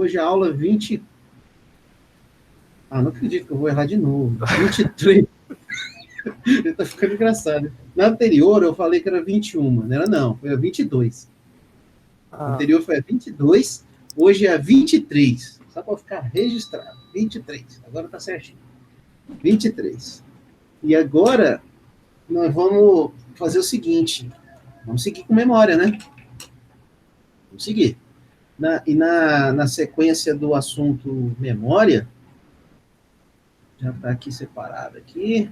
hoje é a aula 20... não acredito que eu vou errar de novo. 23. Está ficando engraçado. Na anterior, eu falei que era 21, não era não, foi a 22. A anterior foi a 22, hoje é a 23. Só para ficar registrado. 23. Agora está certinho. 23. E agora, nós vamos fazer o seguinte. Vamos seguir com memória, né? Vamos seguir. Na sequência do assunto memória, já está aqui separado aqui,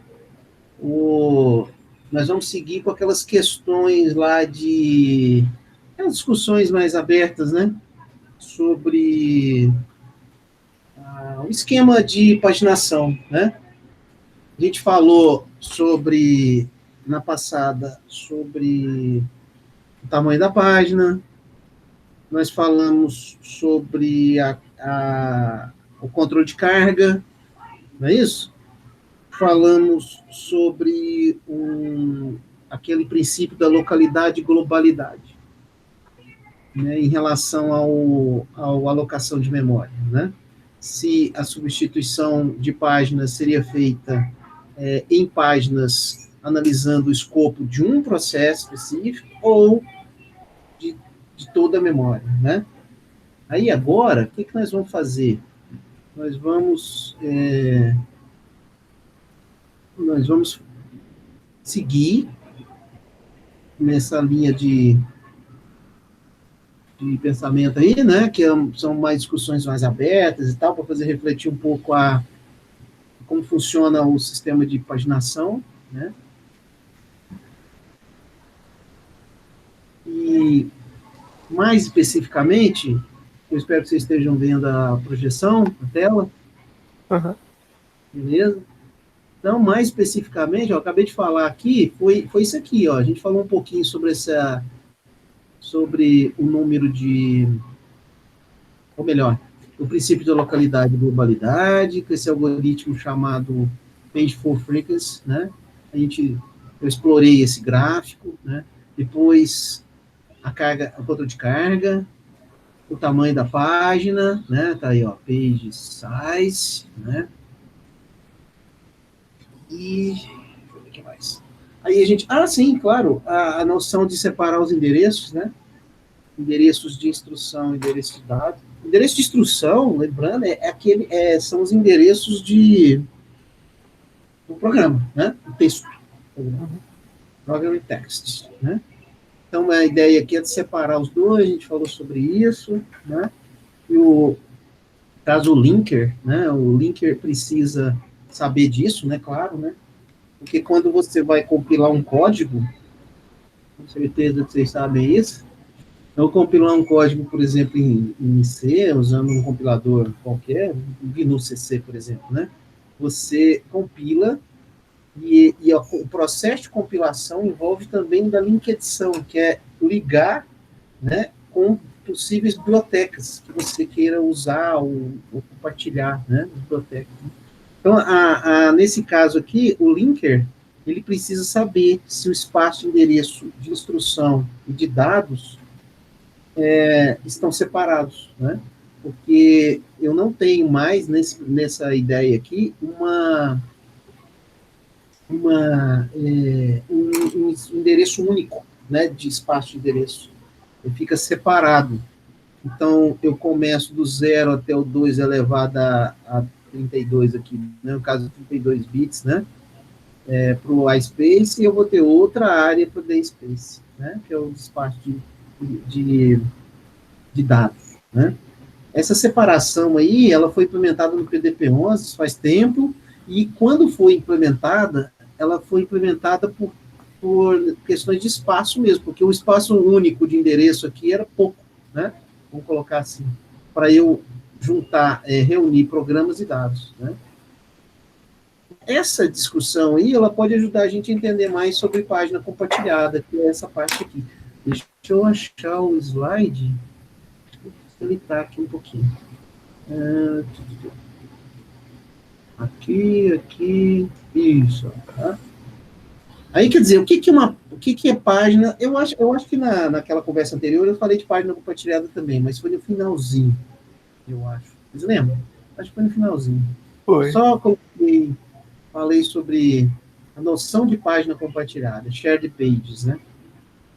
nós vamos seguir com aquelas questões lá aquelas discussões mais abertas, né? Sobre o esquema de paginação, né? A gente falou na passada, sobre o tamanho da página, nós falamos sobre o controle de carga, não é isso? Falamos sobre aquele princípio da localidade e globalidade, né, em relação à alocação de memória, né? Se a substituição de páginas seria feita em páginas analisando o escopo de um processo específico ou de toda a memória, né? Aí agora, o que nós vamos fazer? Nós vamos seguir nessa linha de pensamento aí, né, que são mais discussões mais abertas e tal, para fazer refletir um pouco como funciona o sistema de paginação, né? E, mais especificamente, eu espero que vocês estejam vendo a projeção, a tela. Uhum. Beleza? Então, mais especificamente, eu acabei de falar aqui, foi isso aqui, ó. A gente falou um pouquinho sobre o número ou melhor, o princípio da localidade e globalidade, com esse algoritmo chamado Page-for Frequency, né? Eu explorei esse gráfico, né? Depois o controle de carga, o tamanho da página, né? Tá aí, ó, page size, né? E deixa eu ver o que mais. Aí a gente, sim, claro, a noção de separar os endereços, né? Endereços de instrução, endereço de dados. Endereço de instrução, lembrando, são os endereços do programa, né? O texto. Program text, né? Então, a ideia aqui é de separar os dois, a gente falou sobre isso, né? E caso o linker, né? O linker precisa saber disso, né? Claro, né? Porque quando você vai compilar um código, com certeza que vocês sabem isso, então, compilar um código, por exemplo, em C, usando um compilador qualquer, GNU CC, por exemplo, né? Você compila e o processo de compilação envolve também da link edição, que é ligar, né, com possíveis bibliotecas que você queira usar ou compartilhar, né, bibliotecas. Então, nesse caso aqui, o linker, ele precisa saber se o espaço de endereço de instrução e de dados estão separados, né? Porque eu não tenho mais, nessa ideia aqui, um endereço único, né, de espaço de endereço. Ele fica separado. Então, eu começo do 0 até o 2 elevado a 32 aqui, né, no caso, 32 bits, né, para o iSpace, e eu vou ter outra área para o DSpace, né, que é o espaço de dados, né. Essa separação aí, ela foi implementada no PDP-11 faz tempo, e quando foi implementada, ela foi implementada por questões de espaço mesmo, porque o espaço único de endereço aqui era pouco, né? Vamos colocar assim, para eu juntar, reunir programas e dados, né? Essa discussão aí, ela pode ajudar a gente a entender mais sobre página compartilhada, que é essa parte aqui. Deixa eu achar o slide, ele está aqui um pouquinho. Aqui, isso, tá? Aí, quer dizer, o que é página? Eu acho que naquela conversa anterior eu falei de página compartilhada também, mas foi no finalzinho. eu acho. Vocês lembram? Acho que foi no finalzinho. Foi. Só falei sobre a noção de página compartilhada, shared pages, né?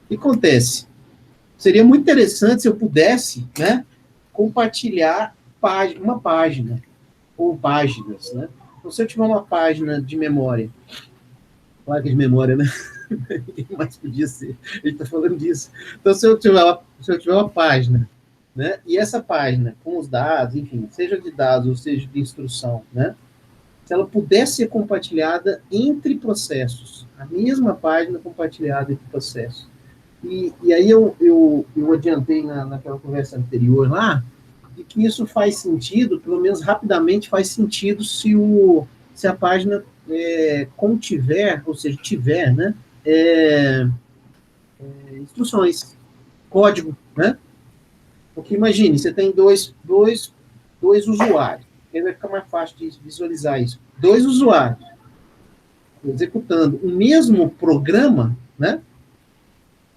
O que acontece? Seria muito interessante se eu pudesse, né, compartilhar uma página, ou páginas, né? Então, se eu tiver uma página de memória, placa de memória, né? Quem mais podia ser? A gente está falando disso. Então, se eu tiver uma página, né? E essa página, com os dados, enfim, seja de dados ou seja de instrução, né? Se ela pudesse ser compartilhada entre processos, a mesma página compartilhada entre processos. E aí eu adiantei naquela conversa anterior lá, de que isso faz sentido, pelo menos rapidamente faz sentido se a página contiver, ou seja, tiver, né, instruções, código, né? Porque imagine, você tem dois usuários, aí vai ficar mais fácil de visualizar isso. Dois usuários executando o mesmo programa, né?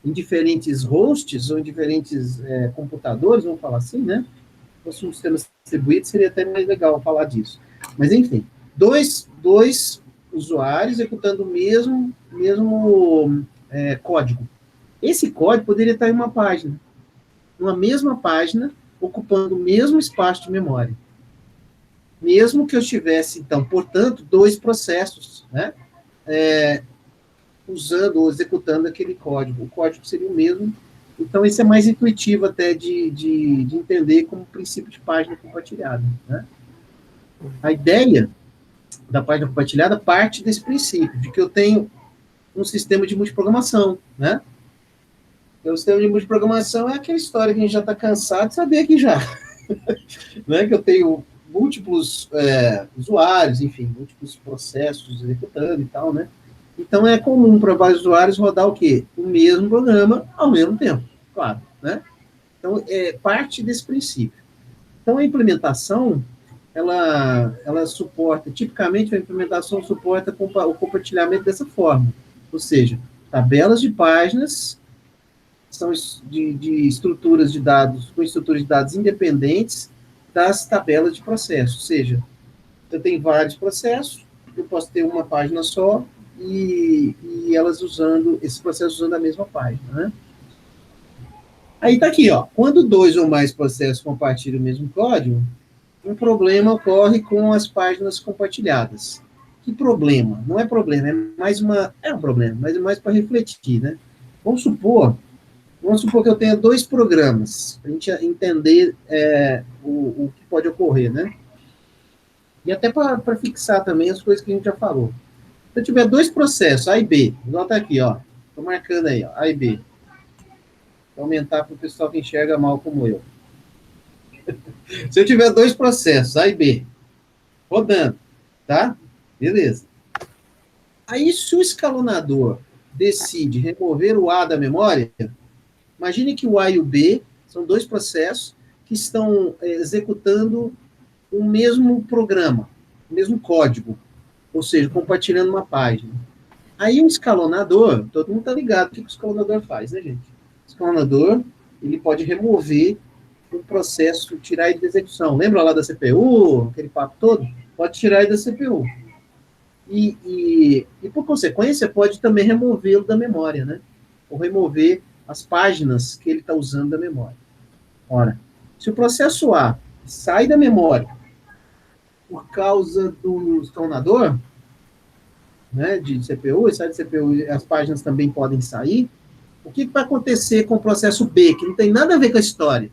Em diferentes hosts ou em diferentes computadores, vamos falar assim, né? Se fosse um sistema distribuído, seria até mais legal falar disso. Mas, enfim, dois usuários executando o mesmo código. Esse código poderia estar em uma página, numa mesma página, ocupando o mesmo espaço de memória. Mesmo que eu tivesse, então, portanto, dois processos, né? Usando ou executando aquele código. O código seria o mesmo. Então, isso é mais intuitivo até de entender como princípio de página compartilhada, né? A ideia da página compartilhada parte desse princípio, de que eu tenho um sistema de multiprogramação, né? O sistema de multiprogramação é aquela história que a gente já está cansado de saber aqui já. Né? Que eu tenho múltiplos usuários, enfim, múltiplos processos executando e tal, né? Então, é comum para vários usuários rodar o quê? O mesmo programa ao mesmo tempo, claro, né? Então, parte desse princípio. Então, a implementação, ela suporta, tipicamente, a implementação suporta o compartilhamento dessa forma, ou seja, tabelas de páginas são de estruturas de dados, com estruturas de dados independentes das tabelas de processo, ou seja, eu tenho vários processos, eu posso ter uma página só, e esses processos usando a mesma página, né? Aí tá aqui, ó, quando dois ou mais processos compartilham o mesmo código, um problema ocorre com as páginas compartilhadas. Que problema? Não é problema, é um problema, mas é mais para refletir, né? Vamos supor que eu tenha dois programas, para a gente entender o que pode ocorrer, né? E até para fixar também as coisas que a gente já falou. Se eu tiver dois processos, A e B, igual tá aqui, ó. Estou marcando aí, ó, A e B. Vou aumentar para o pessoal que enxerga mal como eu. Se eu tiver dois processos, A e B, rodando, tá? Beleza. Aí, se o escalonador decide remover o A da memória, imagine que o A e o B são dois processos que estão executando o mesmo programa, o mesmo código, ou seja, compartilhando uma página. Aí o escalonador, todo mundo está ligado o que o escalonador faz, né, gente? O escalonador, ele pode remover um processo, tirar ele da execução. Lembra lá da CPU, aquele papo todo? Pode tirar ele da CPU. E por consequência, pode também removê-lo da memória, né? Ou remover as páginas que ele está usando da memória. Ora, se o processo A sai da memória por causa do escalonador, né, de CPU, e sai de CPU, as páginas também podem sair, o que vai acontecer com o processo B, que não tem nada a ver com a história?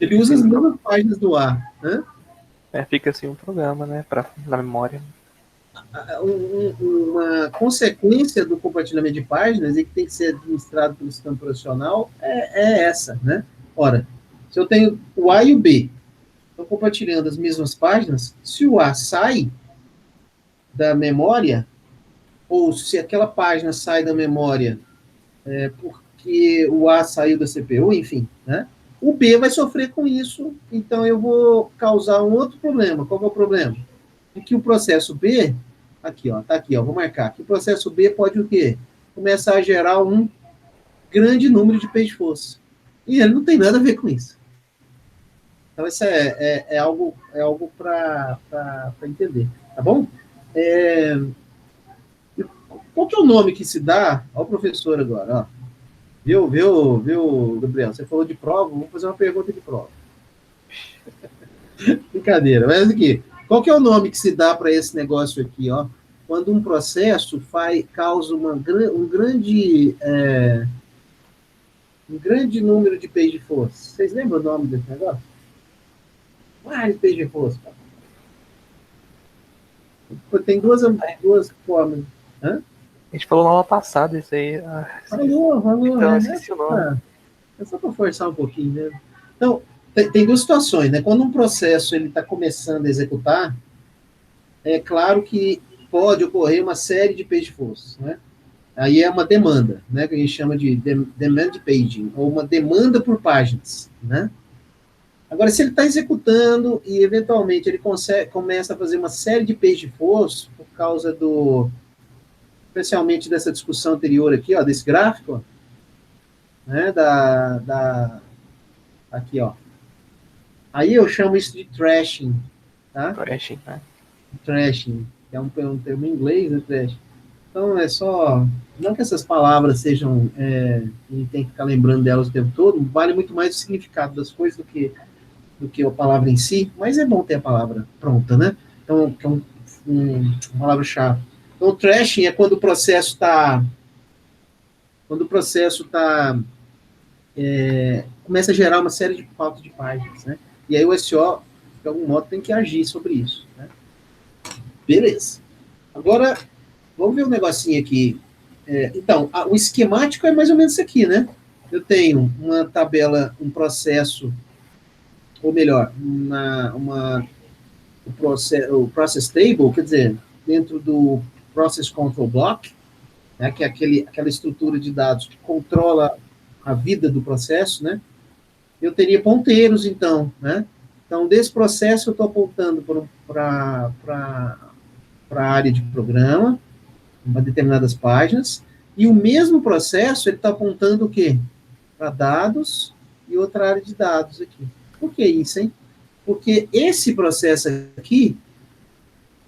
Ele usa as mesmas páginas do A, né? Fica assim um programa, né, na memória. Uma consequência do compartilhamento de páginas e que tem que ser administrado pelo sistema operacional é essa, né? Ora, se eu tenho o A e o B, estão compartilhando as mesmas páginas, se o A sai da memória, ou se aquela página sai da memória porque o A saiu da CPU, enfim, né? O B vai sofrer com isso, então eu vou causar um outro problema. Qual é o problema? É que o processo B, aqui, ó, tá aqui, ó, vou marcar, que o processo B pode o quê? Começar a gerar um grande número de page force. E ele não tem nada a ver com isso. Então, isso é algo para entender, tá bom? É, qual que é o nome que se dá ao professor agora? Ó, viu, Gabriel? Você falou de prova, vamos fazer uma pergunta de prova. Brincadeira, mas aqui, qual que é o nome que se dá para esse negócio aqui, ó? Quando um processo causa um grande número de page force. Vocês lembram o nome desse negócio? Vários page force. Tem duas formas. Hã? A gente falou na aula passada isso aí. Falou. Então, esqueci o nome. É só para forçar um pouquinho, né? Então, tem duas situações, né? Quando um processo ele está começando a executar, é claro que pode ocorrer uma série de page force, né? Aí é uma demanda, né? Que a gente chama de demand paging, ou uma demanda por páginas, né? Agora, se ele está executando e, eventualmente, ele começa a fazer uma série de page force por causa especialmente dessa discussão anterior aqui, ó, desse gráfico, ó, né, aqui, ó. Aí eu chamo isso de trashing, tá? Trashing, né? Trashing, que é um termo em inglês, né, trashing. Então, é só... Não que essas palavras sejam... a gente tem que ficar lembrando delas o tempo todo, vale muito mais o significado das coisas do que a palavra em si, mas é bom ter a palavra pronta, né? Então, é uma palavra-chave. Então, o trashing é quando o processo está... começa a gerar uma série de faltas de páginas, né? E aí o SEO, de algum modo, tem que agir sobre isso, né? Beleza. Agora, vamos ver um negocinho aqui. Então, o esquemático é mais ou menos isso aqui, né? Eu tenho uma tabela, um processo, ou melhor, o process table, quer dizer, dentro do process control block, né, que é aquela estrutura de dados que controla a vida do processo, né? Eu teria ponteiros, então, né? Então, desse processo, eu estou apontando para a área de programa, para determinadas páginas, e o mesmo processo, ele está apontando o quê? Para dados e outra área de dados aqui. Por que isso, hein? Porque esse processo aqui,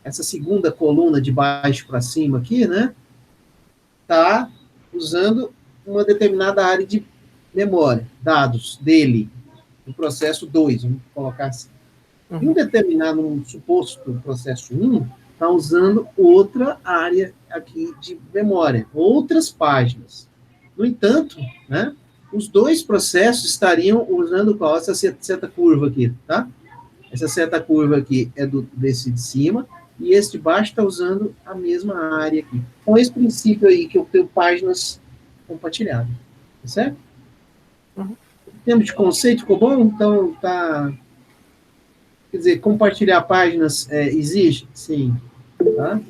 essa segunda coluna de baixo para cima aqui, né? Está usando uma determinada área de memória, dados dele, no processo 2, vamos colocar assim. Em um determinado, um suposto processo 1, está usando outra área aqui de memória, outras páginas. No entanto, né, os dois processos estariam usando qual? Essa seta curva aqui, tá? Essa seta curva aqui é desse de cima, e esse de baixo está usando a mesma área aqui. Com esse princípio aí, que eu tenho páginas compartilhadas. Tá certo? Em termos de conceito, ficou bom? Então, tá... Quer dizer, compartilhar páginas existe? Sim. Tá?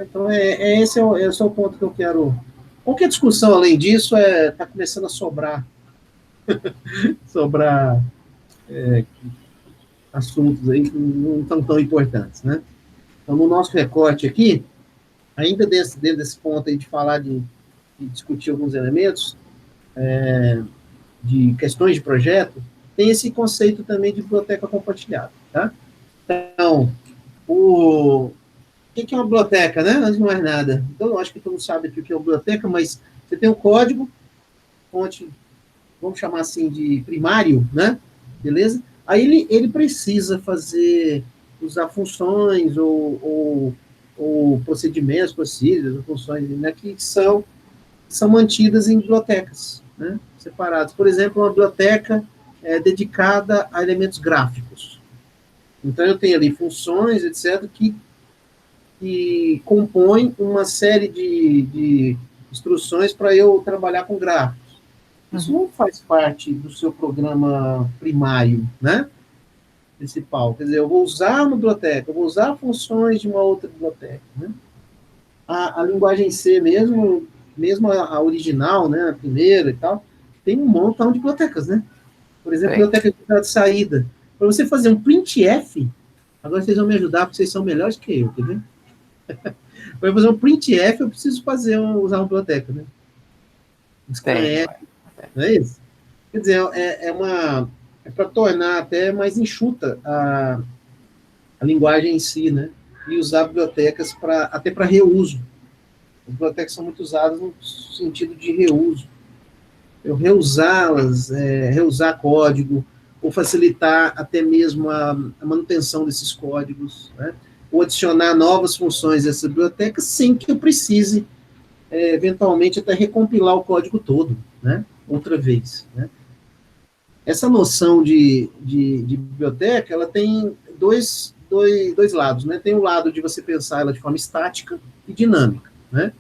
Então, esse é o ponto que eu quero... Qualquer discussão além disso está começando a sobrar assuntos aí que não estão tão importantes, né? Então, no nosso recorte aqui, ainda dentro desse ponto aí de falar de discutir alguns elementos de questões de projeto, tem esse conceito também de biblioteca compartilhada, tá? Então, o que é uma biblioteca, né? Antes de mais nada. Então, eu acho que todo mundo sabe o que é uma biblioteca, mas você tem um código, fonte, vamos chamar assim de primário, né? Beleza? Aí ele precisa usar funções ou procedimentos, procedures, ou funções, né, que são mantidas em bibliotecas, né, separadas. Por exemplo, uma biblioteca dedicada a elementos gráficos. Então, eu tenho ali funções, etc., que compõem uma série de instruções para eu trabalhar com gráficos. Isso não faz parte do seu programa primário, né? Principal. Quer dizer, eu vou usar uma biblioteca, eu vou usar funções de uma outra biblioteca, né? A linguagem C mesmo a original, né, a primeira e tal, tem um montão de bibliotecas, né? Por exemplo, biblioteca de saída. Para você fazer um printf, agora vocês vão me ajudar, porque vocês são melhores que eu, quer ver? Para fazer um printf, eu preciso usar uma biblioteca, né? Scanf, não é isso? Quer dizer, é para tornar até mais enxuta a linguagem em si, né? E usar bibliotecas até para reuso. As bibliotecas são muito usadas no sentido de reuso. Eu reusá-las, reusar código, ou facilitar até mesmo a manutenção desses códigos, né? Ou adicionar novas funções dessas bibliotecas sem que eu precise, eventualmente, até recompilar o código todo, né? Outra vez, né? Essa noção de biblioteca, ela tem dois lados, né? Tem o lado de você pensar ela de forma estática e dinâmica, né?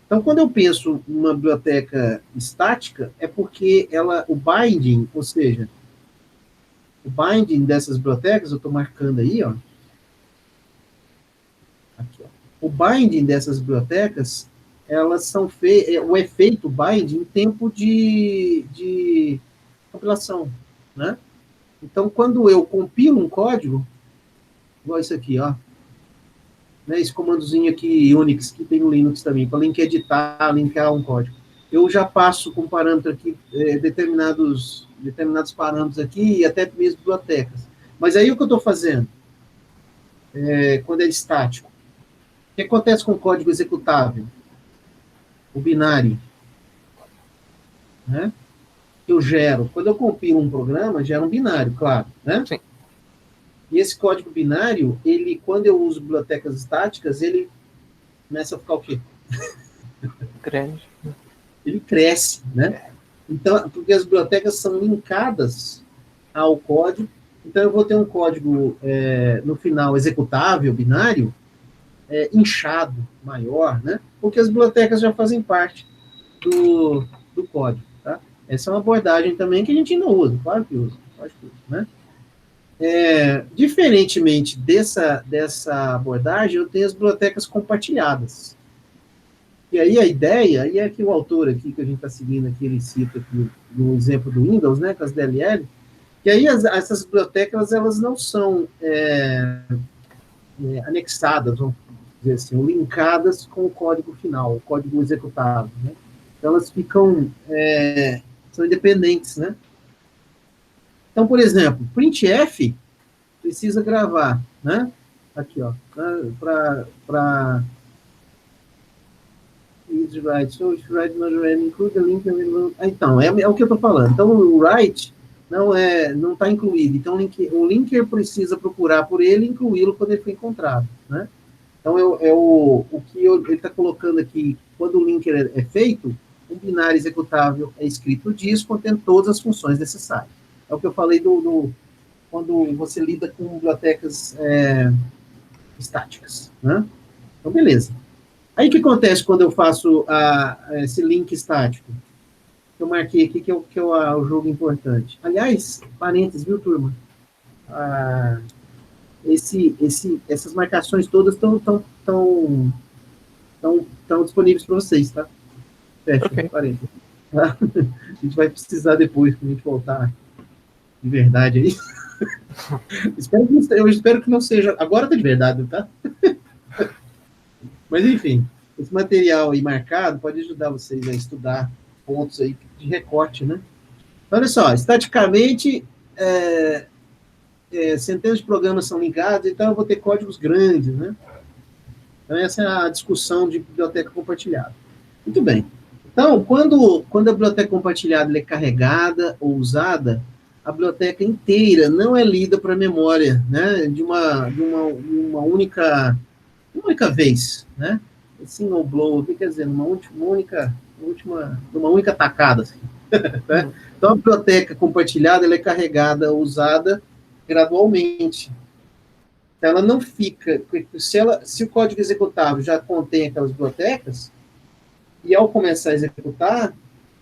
Então, quando eu penso numa biblioteca estática, é porque o binding, ou seja, o binding dessas bibliotecas, eu estou marcando aí, ó. Aqui, ó. O binding dessas bibliotecas, elas são o efeito binding em tempo de compilação, né? Então, quando eu compilo um código, igual isso aqui, ó, né, esse comandozinho aqui, Unix, que tem no Linux também, para linkar um código. Eu já passo com parâmetro aqui, determinados parâmetros aqui, e até mesmo bibliotecas. Mas aí o que eu estou fazendo? Quando é estático. O que acontece com o código executável? O binário. Né? Eu gero. Quando eu compilo um programa, gera um binário, claro. Né? Sim. E esse código binário, quando eu uso bibliotecas estáticas, ele começa a ficar o quê? Grande. Ele cresce, né? Então, porque as bibliotecas são linkadas ao código, então eu vou ter um código, no final, executável, binário, inchado, maior, né? Porque as bibliotecas já fazem parte do código, tá? Essa é uma abordagem também que a gente não usa, claro que usa, né? Diferentemente dessa abordagem, eu tenho as bibliotecas compartilhadas. E aí a ideia, e é que o autor aqui que a gente está seguindo aqui, ele cita aqui no exemplo do Windows, né, com as DLL, que aí essas bibliotecas, elas não são anexadas, vamos dizer assim, ou linkadas com o código final, o código executável, né? Então elas ficam, são independentes, né? Então, por exemplo, printf precisa gravar, né? Aqui, ó, para is write, so if write not write, include the link. Então, é o que eu estou falando. Então, o write não está incluído. Então, o linker precisa procurar por ele e incluí-lo quando ele for encontrado, né? Então, o que ele está colocando aqui, quando o linker é feito, um binário executável é escrito disso, contendo todas as funções necessárias. É o que eu falei quando você lida com bibliotecas estáticas, né? Então, beleza. Aí o que acontece quando eu faço esse link estático? Eu marquei aqui que é o jogo importante. Aliás, parênteses, viu, turma? Essas marcações todas estão disponíveis para vocês, tá? Fecha, okay. Parênteses. Tá? A gente vai precisar depois, quando a gente voltar de verdade aí. Eu espero que não seja... Agora tá de verdade, tá? Mas, enfim, esse material aí marcado pode ajudar vocês a estudar pontos aí de recorte, né? Então, olha só, estaticamente, centenas de programas são ligados, então eu vou ter códigos grandes, né? Então, essa é a discussão de biblioteca compartilhada. Muito bem. Então, quando a biblioteca compartilhada é carregada ou usada, a biblioteca inteira não é lida para a memória, né? De uma única vez, né? Single blow, o que quer dizer? Uma única tacada, assim. Né? Então, a biblioteca compartilhada, ela é carregada, usada gradualmente. Então, ela não fica... Se o código executável já contém aquelas bibliotecas, e ao começar a executar,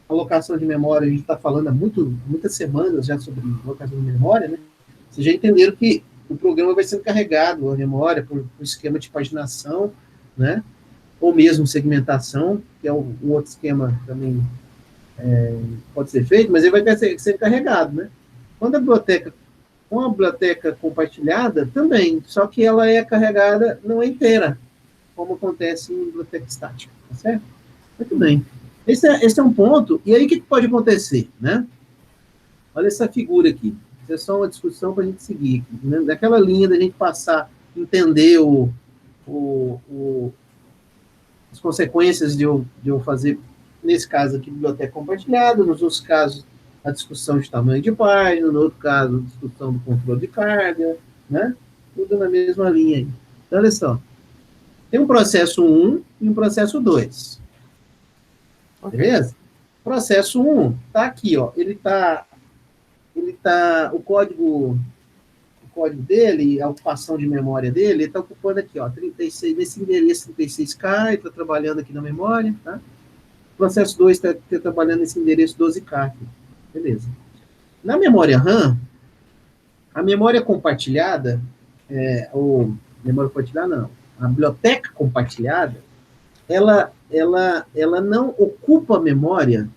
alocação de memória, a gente está falando há muitas semanas já sobre alocação de memória, né? Vocês já entenderam que o programa vai sendo carregado, a memória, por esquema de paginação, né? Ou mesmo segmentação, que é um outro esquema também pode ser feito, mas ele vai ser carregado, né? Com a biblioteca compartilhada, também, só que ela é carregada não é inteira, como acontece em biblioteca estática, tá certo? Muito bem. Esse é um ponto, e aí o que pode acontecer, né? Olha essa figura aqui. Isso é só uma discussão para a gente seguir, né? Daquela linha da gente passar, entender as consequências de eu fazer, nesse caso aqui, biblioteca compartilhada, nos outros casos, a discussão de tamanho de página, no outro caso, a discussão do controle de carga, né? Tudo na mesma linha aí. Então, olha só. Tem um processo 1 e um processo 2. Okay. Beleza? Processo 1 está aqui, ó. Ele tá, o código dele, a ocupação de memória dele, ele está ocupando aqui, ó, 36, nesse endereço 36K, ele está trabalhando aqui na memória, tá? O processo 2 está trabalhando nesse endereço 12K aqui. Beleza. Na memória RAM, a memória compartilhada, memória compartilhada não, a biblioteca compartilhada, ela não ocupa a memória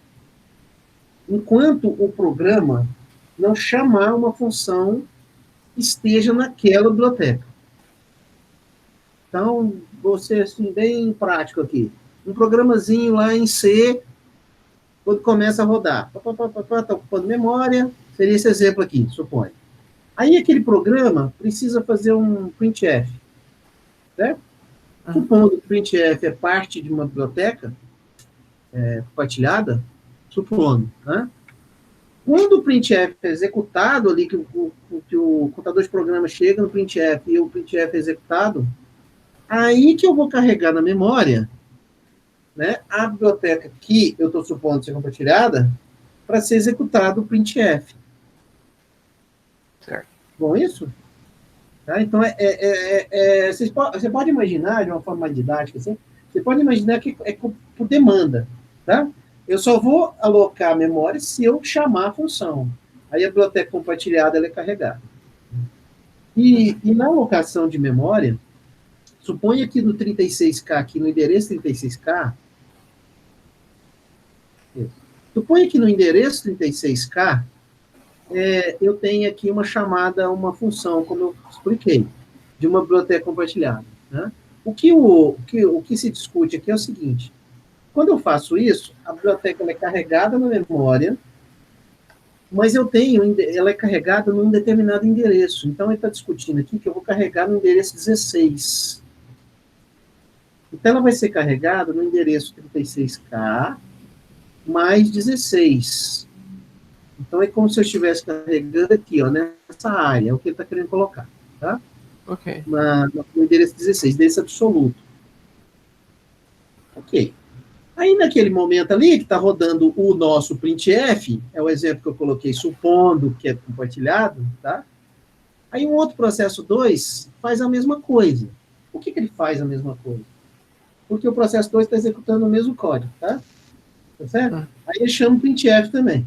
enquanto o programa não chamar uma função esteja naquela biblioteca. Então, vou ser assim, bem prático aqui. Um programazinho lá em C, quando começa a rodar, está ocupando memória, seria esse exemplo aqui, suponho. Aí aquele programa precisa fazer um printf, certo? Supondo que o printf é parte de uma biblioteca compartilhada, supondo, né? Quando o printf é executado ali, que o contador de programa chega no printf e o printf é executado, aí que eu vou carregar na memória, né, a biblioteca que eu estou supondo ser compartilhada para ser executado o printf. Certo. Bom, isso? Tá? Então, você pode imaginar, de uma forma mais didática, assim, você pode imaginar que é por demanda, tá? Eu só vou alocar a memória se eu chamar a função. Aí a biblioteca compartilhada ela é carregada. E na alocação de memória, suponha que no 36K, aqui no endereço 36K, suponha que no endereço 36K, eu tenho aqui uma chamada, uma função, como eu expliquei, de uma biblioteca compartilhada. Né? O que se discute aqui é o seguinte: quando eu faço isso, a biblioteca é carregada na memória, mas ela é carregada num determinado endereço. Então, ele está discutindo aqui que eu vou carregar no endereço 16. Então, ela vai ser carregada no endereço 36K mais 16. Então, é como se eu estivesse carregando aqui, ó, nessa área, é o que ele está querendo colocar, tá? Ok. No endereço 16, endereço absoluto. Ok. Aí, naquele momento ali, que está rodando o nosso printf, é o exemplo que eu coloquei, supondo que é compartilhado, tá? Aí, um outro processo 2 faz a mesma coisa. Por que ele faz a mesma coisa? Porque o processo 2 está executando o mesmo código, tá? Tá certo? Aí, ele chama o printf também.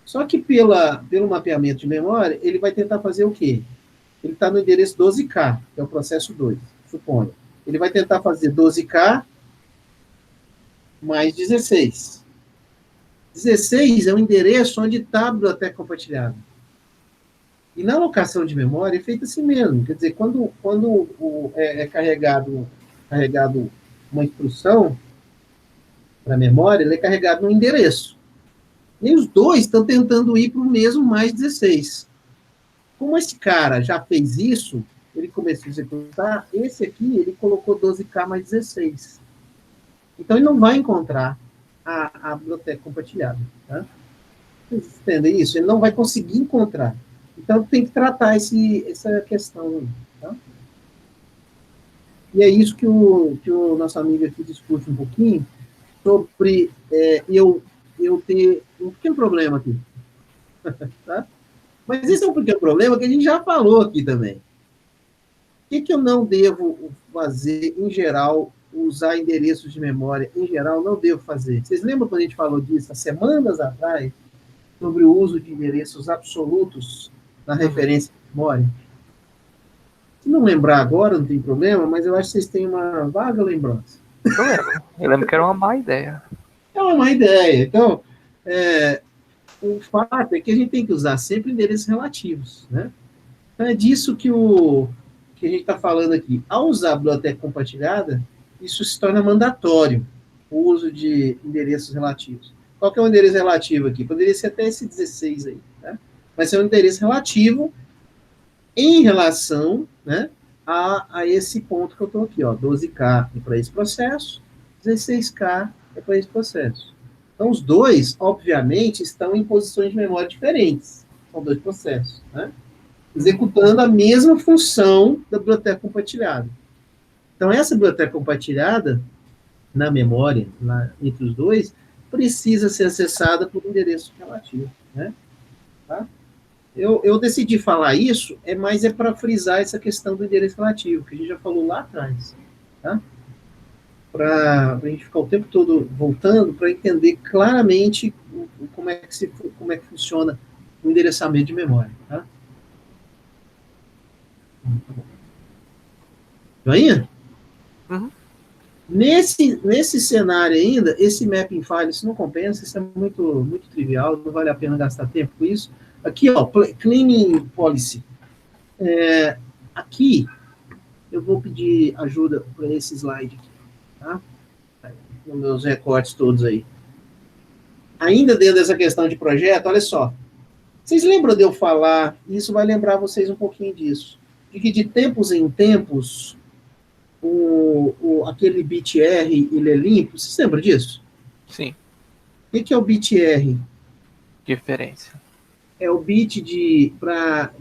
Só que, pelo mapeamento de memória, ele vai tentar fazer o quê? Ele está no endereço 12K, que é o processo 2, suponho. Ele vai tentar fazer 12K mais 16. 16 é o endereço onde está a biblioteca compartilhada. E na alocação de memória é feito assim mesmo. Quer dizer, quando é carregado uma instrução para a memória, ele é carregado no endereço. E os dois estão tentando ir para o mesmo mais 16. Como esse cara já fez isso, ele começou a executar, esse aqui, ele colocou 12K mais 16. Então, ele não vai encontrar a biblioteca compartilhada. Tá? Vocês entendem isso? Ele não vai conseguir encontrar. Então, tem que tratar essa questão. Tá? E é isso que o nosso amigo aqui discute um pouquinho, sobre eu ter um pequeno problema aqui. Tá? Mas esse é um pequeno problema que a gente já falou aqui também. O que eu não devo fazer, em geral, usar endereços de memória, em geral, não devo fazer? Vocês lembram quando a gente falou disso há semanas atrás, sobre o uso de endereços absolutos na referência de memória? Se não lembrar agora, não tem problema, mas eu acho que vocês têm uma vaga lembrança. Eu lembro que era uma má ideia. É uma má ideia. Então, o fato é que a gente tem que usar sempre endereços relativos, né? Então, é disso que a gente está falando aqui. Ao usar a biblioteca compartilhada, isso se torna mandatório, o uso de endereços relativos. Qual que é o endereço relativo aqui? Poderia ser até esse 16 aí, tá? vai ser um endereço relativo em relação, né, a esse ponto que eu estou aqui, ó, 12K é para esse processo, 16K é para esse processo. Então, os dois, obviamente, estão em posições de memória diferentes. São dois processos, né? Executando a mesma função da biblioteca compartilhada. Então, essa biblioteca compartilhada, na memória, lá entre os dois, precisa ser acessada por um endereço relativo, né? Tá? Eu decidi falar isso, mas é para frisar essa questão do endereço relativo, que a gente já falou lá atrás, tá? Para a gente ficar o tempo todo voltando, para entender claramente como é que funciona o endereçamento de memória, tá? Joinha? Uhum. Nesse cenário ainda, esse mapping file, isso não compensa, isso é muito trivial, não vale a pena gastar tempo com isso. Aqui, ó, cleaning policy. Aqui, eu vou pedir ajuda para esse slide aqui, tá? Nos meus recortes todos aí. Ainda dentro dessa questão de projeto, olha só. Vocês lembram de eu falar, e isso vai lembrar vocês um pouquinho disso, de que de tempos em tempos, aquele BitR, ele é limpo? Vocês lembram disso? Sim. O que é o BitR? Diferença. É o bit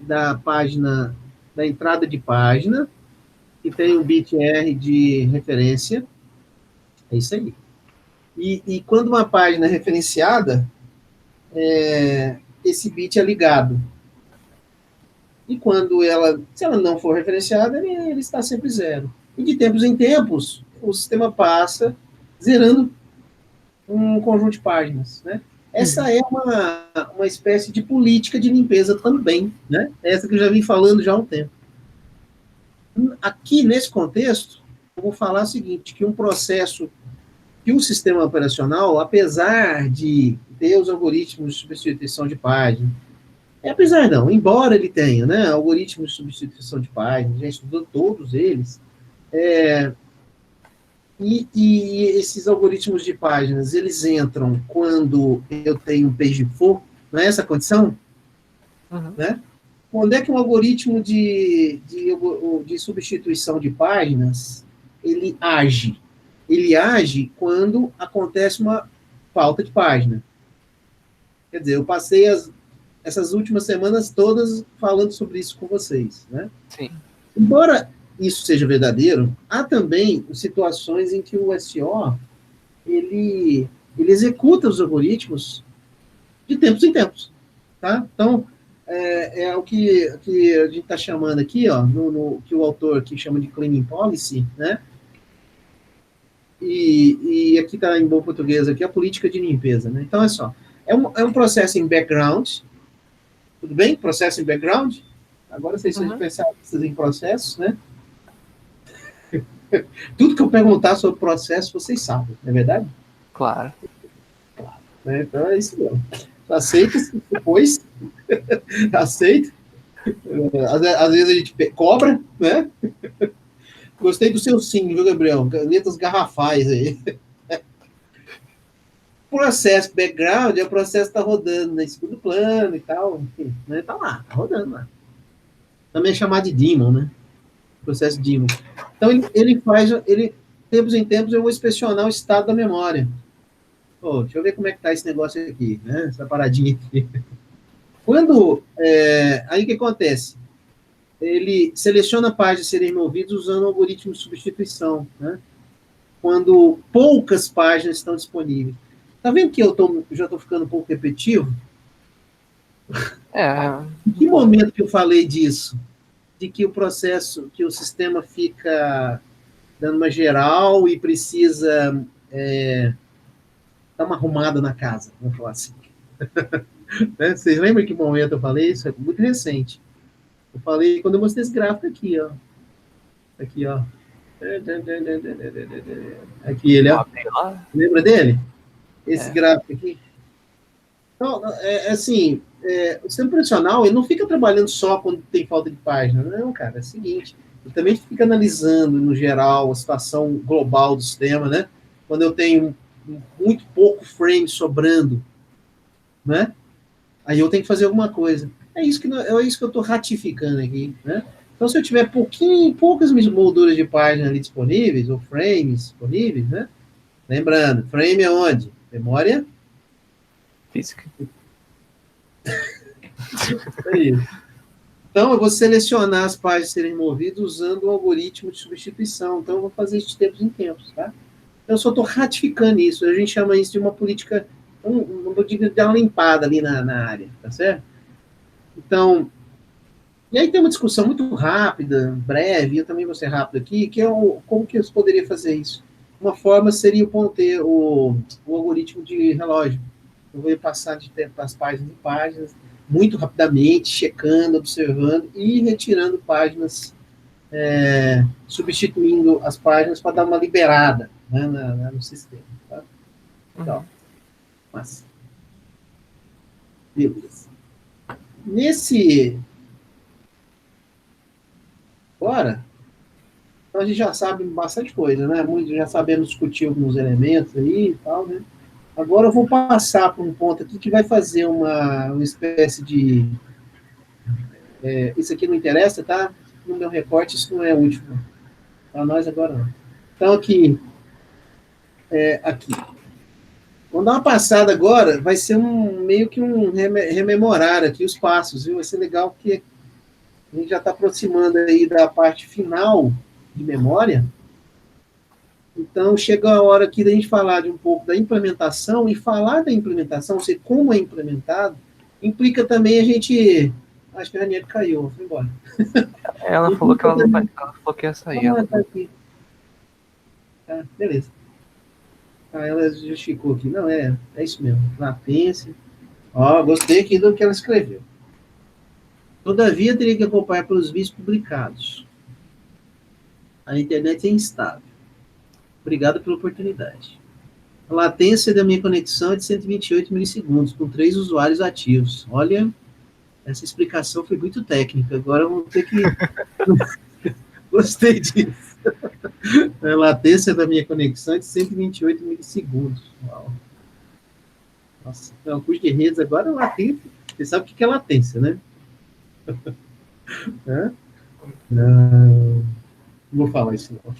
da página, da entrada de página, que tem um BitR de referência. É isso aí. E quando uma página é referenciada, esse bit é ligado. E quando se ela não for referenciada, ele está sempre zero. E de tempos em tempos, o sistema passa zerando um conjunto de páginas, né? Essa é uma espécie de política de limpeza também, né? Essa que eu já vim falando já há um tempo. Aqui, nesse contexto, eu vou falar o seguinte, que um processo, que o sistema operacional, apesar de ter os algoritmos de substituição de página, apesar não, embora ele tenha, né, algoritmos de substituição de página, já estudou todos eles, e esses algoritmos de páginas, eles entram quando eu tenho um page for, não é essa a condição? Uhum. Né? Quando é que um algoritmo de substituição de páginas, ele age? Ele age quando acontece uma falta de página. Quer dizer, eu passei essas últimas semanas todas falando sobre isso com vocês, né? Sim. Embora isso seja verdadeiro, há também situações em que o SO, ele executa os algoritmos de tempos em tempos, tá? Então, é o que a gente está chamando aqui, ó, que o autor aqui chama de cleaning policy, né? E aqui está em bom português aqui, a política de limpeza, né? Então, é só, é um processo em background, tudo bem? Processo em background. Agora vocês são especialistas em processos, né? Tudo que eu perguntar sobre processo, vocês sabem, não é verdade? Claro. Claro. Né? Então é isso mesmo. Aceita depois. Aceita. Às vezes a gente cobra, né? Gostei do seu sim, viu, Gabriel? Letras garrafais aí. Processo background é o processo que está rodando em segundo plano e tal, enfim, né? Tá lá, tá rodando lá. Também é chamado de daemon, né? Processo daemon. Então, tempos em tempos, eu vou inspecionar o estado da memória. Deixa eu ver como é que tá esse negócio aqui, né? Essa paradinha aqui. Aí o que acontece? Ele seleciona páginas a serem removidas usando o algoritmo de substituição, né? Quando poucas páginas estão disponíveis. Tá vendo que já estou ficando um pouco repetitivo? Em que momento que eu falei disso? De que o sistema fica dando uma geral e precisa dar uma arrumada na casa, vamos falar assim. Né? Vocês lembram em que momento eu falei isso? É muito recente. Eu falei quando eu mostrei esse gráfico aqui, ó. Aqui, ó. Aqui ele, ó. Lembra dele? Esse gráfico aqui. Então, assim, o sistema operacional, ele não fica trabalhando só quando tem falta de página. Não, cara, é o seguinte. Ele também fica analisando, no geral, a situação global do sistema, né? Quando eu tenho muito pouco frame sobrando, né? Aí eu tenho que fazer alguma coisa. É isso que eu estou ratificando aqui, né? Então, se eu tiver poucas molduras de página ali disponíveis, ou frames disponíveis, né? Lembrando, frame é onde? Memória? Física. É isso. Então, eu vou selecionar as páginas a serem movidas usando o algoritmo de substituição. Então, eu vou fazer isso de tempos em tempos, tá? Então, eu só estou ratificando isso. A gente chama isso de uma política, vou dizer, dar uma limpada ali na área, tá certo? Então, e aí tem uma discussão muito rápida, breve, eu também vou ser rápido aqui, que é como que eu poderia fazer isso. Uma forma seria ter o algoritmo de relógio. Eu vou passar de as páginas em páginas, muito rapidamente, checando, observando e retirando páginas, substituindo as páginas para dar uma liberada, né, no sistema. Tá? Então, mas, beleza. Agora, então a gente já sabe bastante coisa, né? Já sabemos discutir alguns elementos aí e tal, né? Agora eu vou passar para um ponto aqui que vai fazer uma espécie de... isso aqui não interessa, tá? No meu recorte isso não é útil. Para nós agora não. Então aqui. Vamos dar uma passada agora, vai ser meio que um rememorar aqui os passos, viu? Vai ser legal porque a gente já está aproximando aí da parte final de memória. Então, chega a hora aqui da gente falar de um pouco da implementação, e falar da implementação, ou seja, como é implementado, implica também a gente... Acho que a Ranieri caiu, foi embora. Ela falou que ela não vai, ela falou que ia sair. Ah, tá aqui. Tá, beleza. Ela justificou aqui. Não, é isso mesmo. Latência. Gostei aqui do que ela escreveu. Todavia, teria que acompanhar pelos vídeos publicados. A internet é instável. Obrigado pela oportunidade. A latência da minha conexão é de 128 milissegundos, com 3 usuários ativos. Olha, essa explicação foi muito técnica. Agora vamos ter que... Gostei disso. A latência da minha conexão é de 128 milissegundos. Uau. Nossa, então, o curso de redes agora é latência. Você sabe o que é latência, né? Não vou falar isso, não.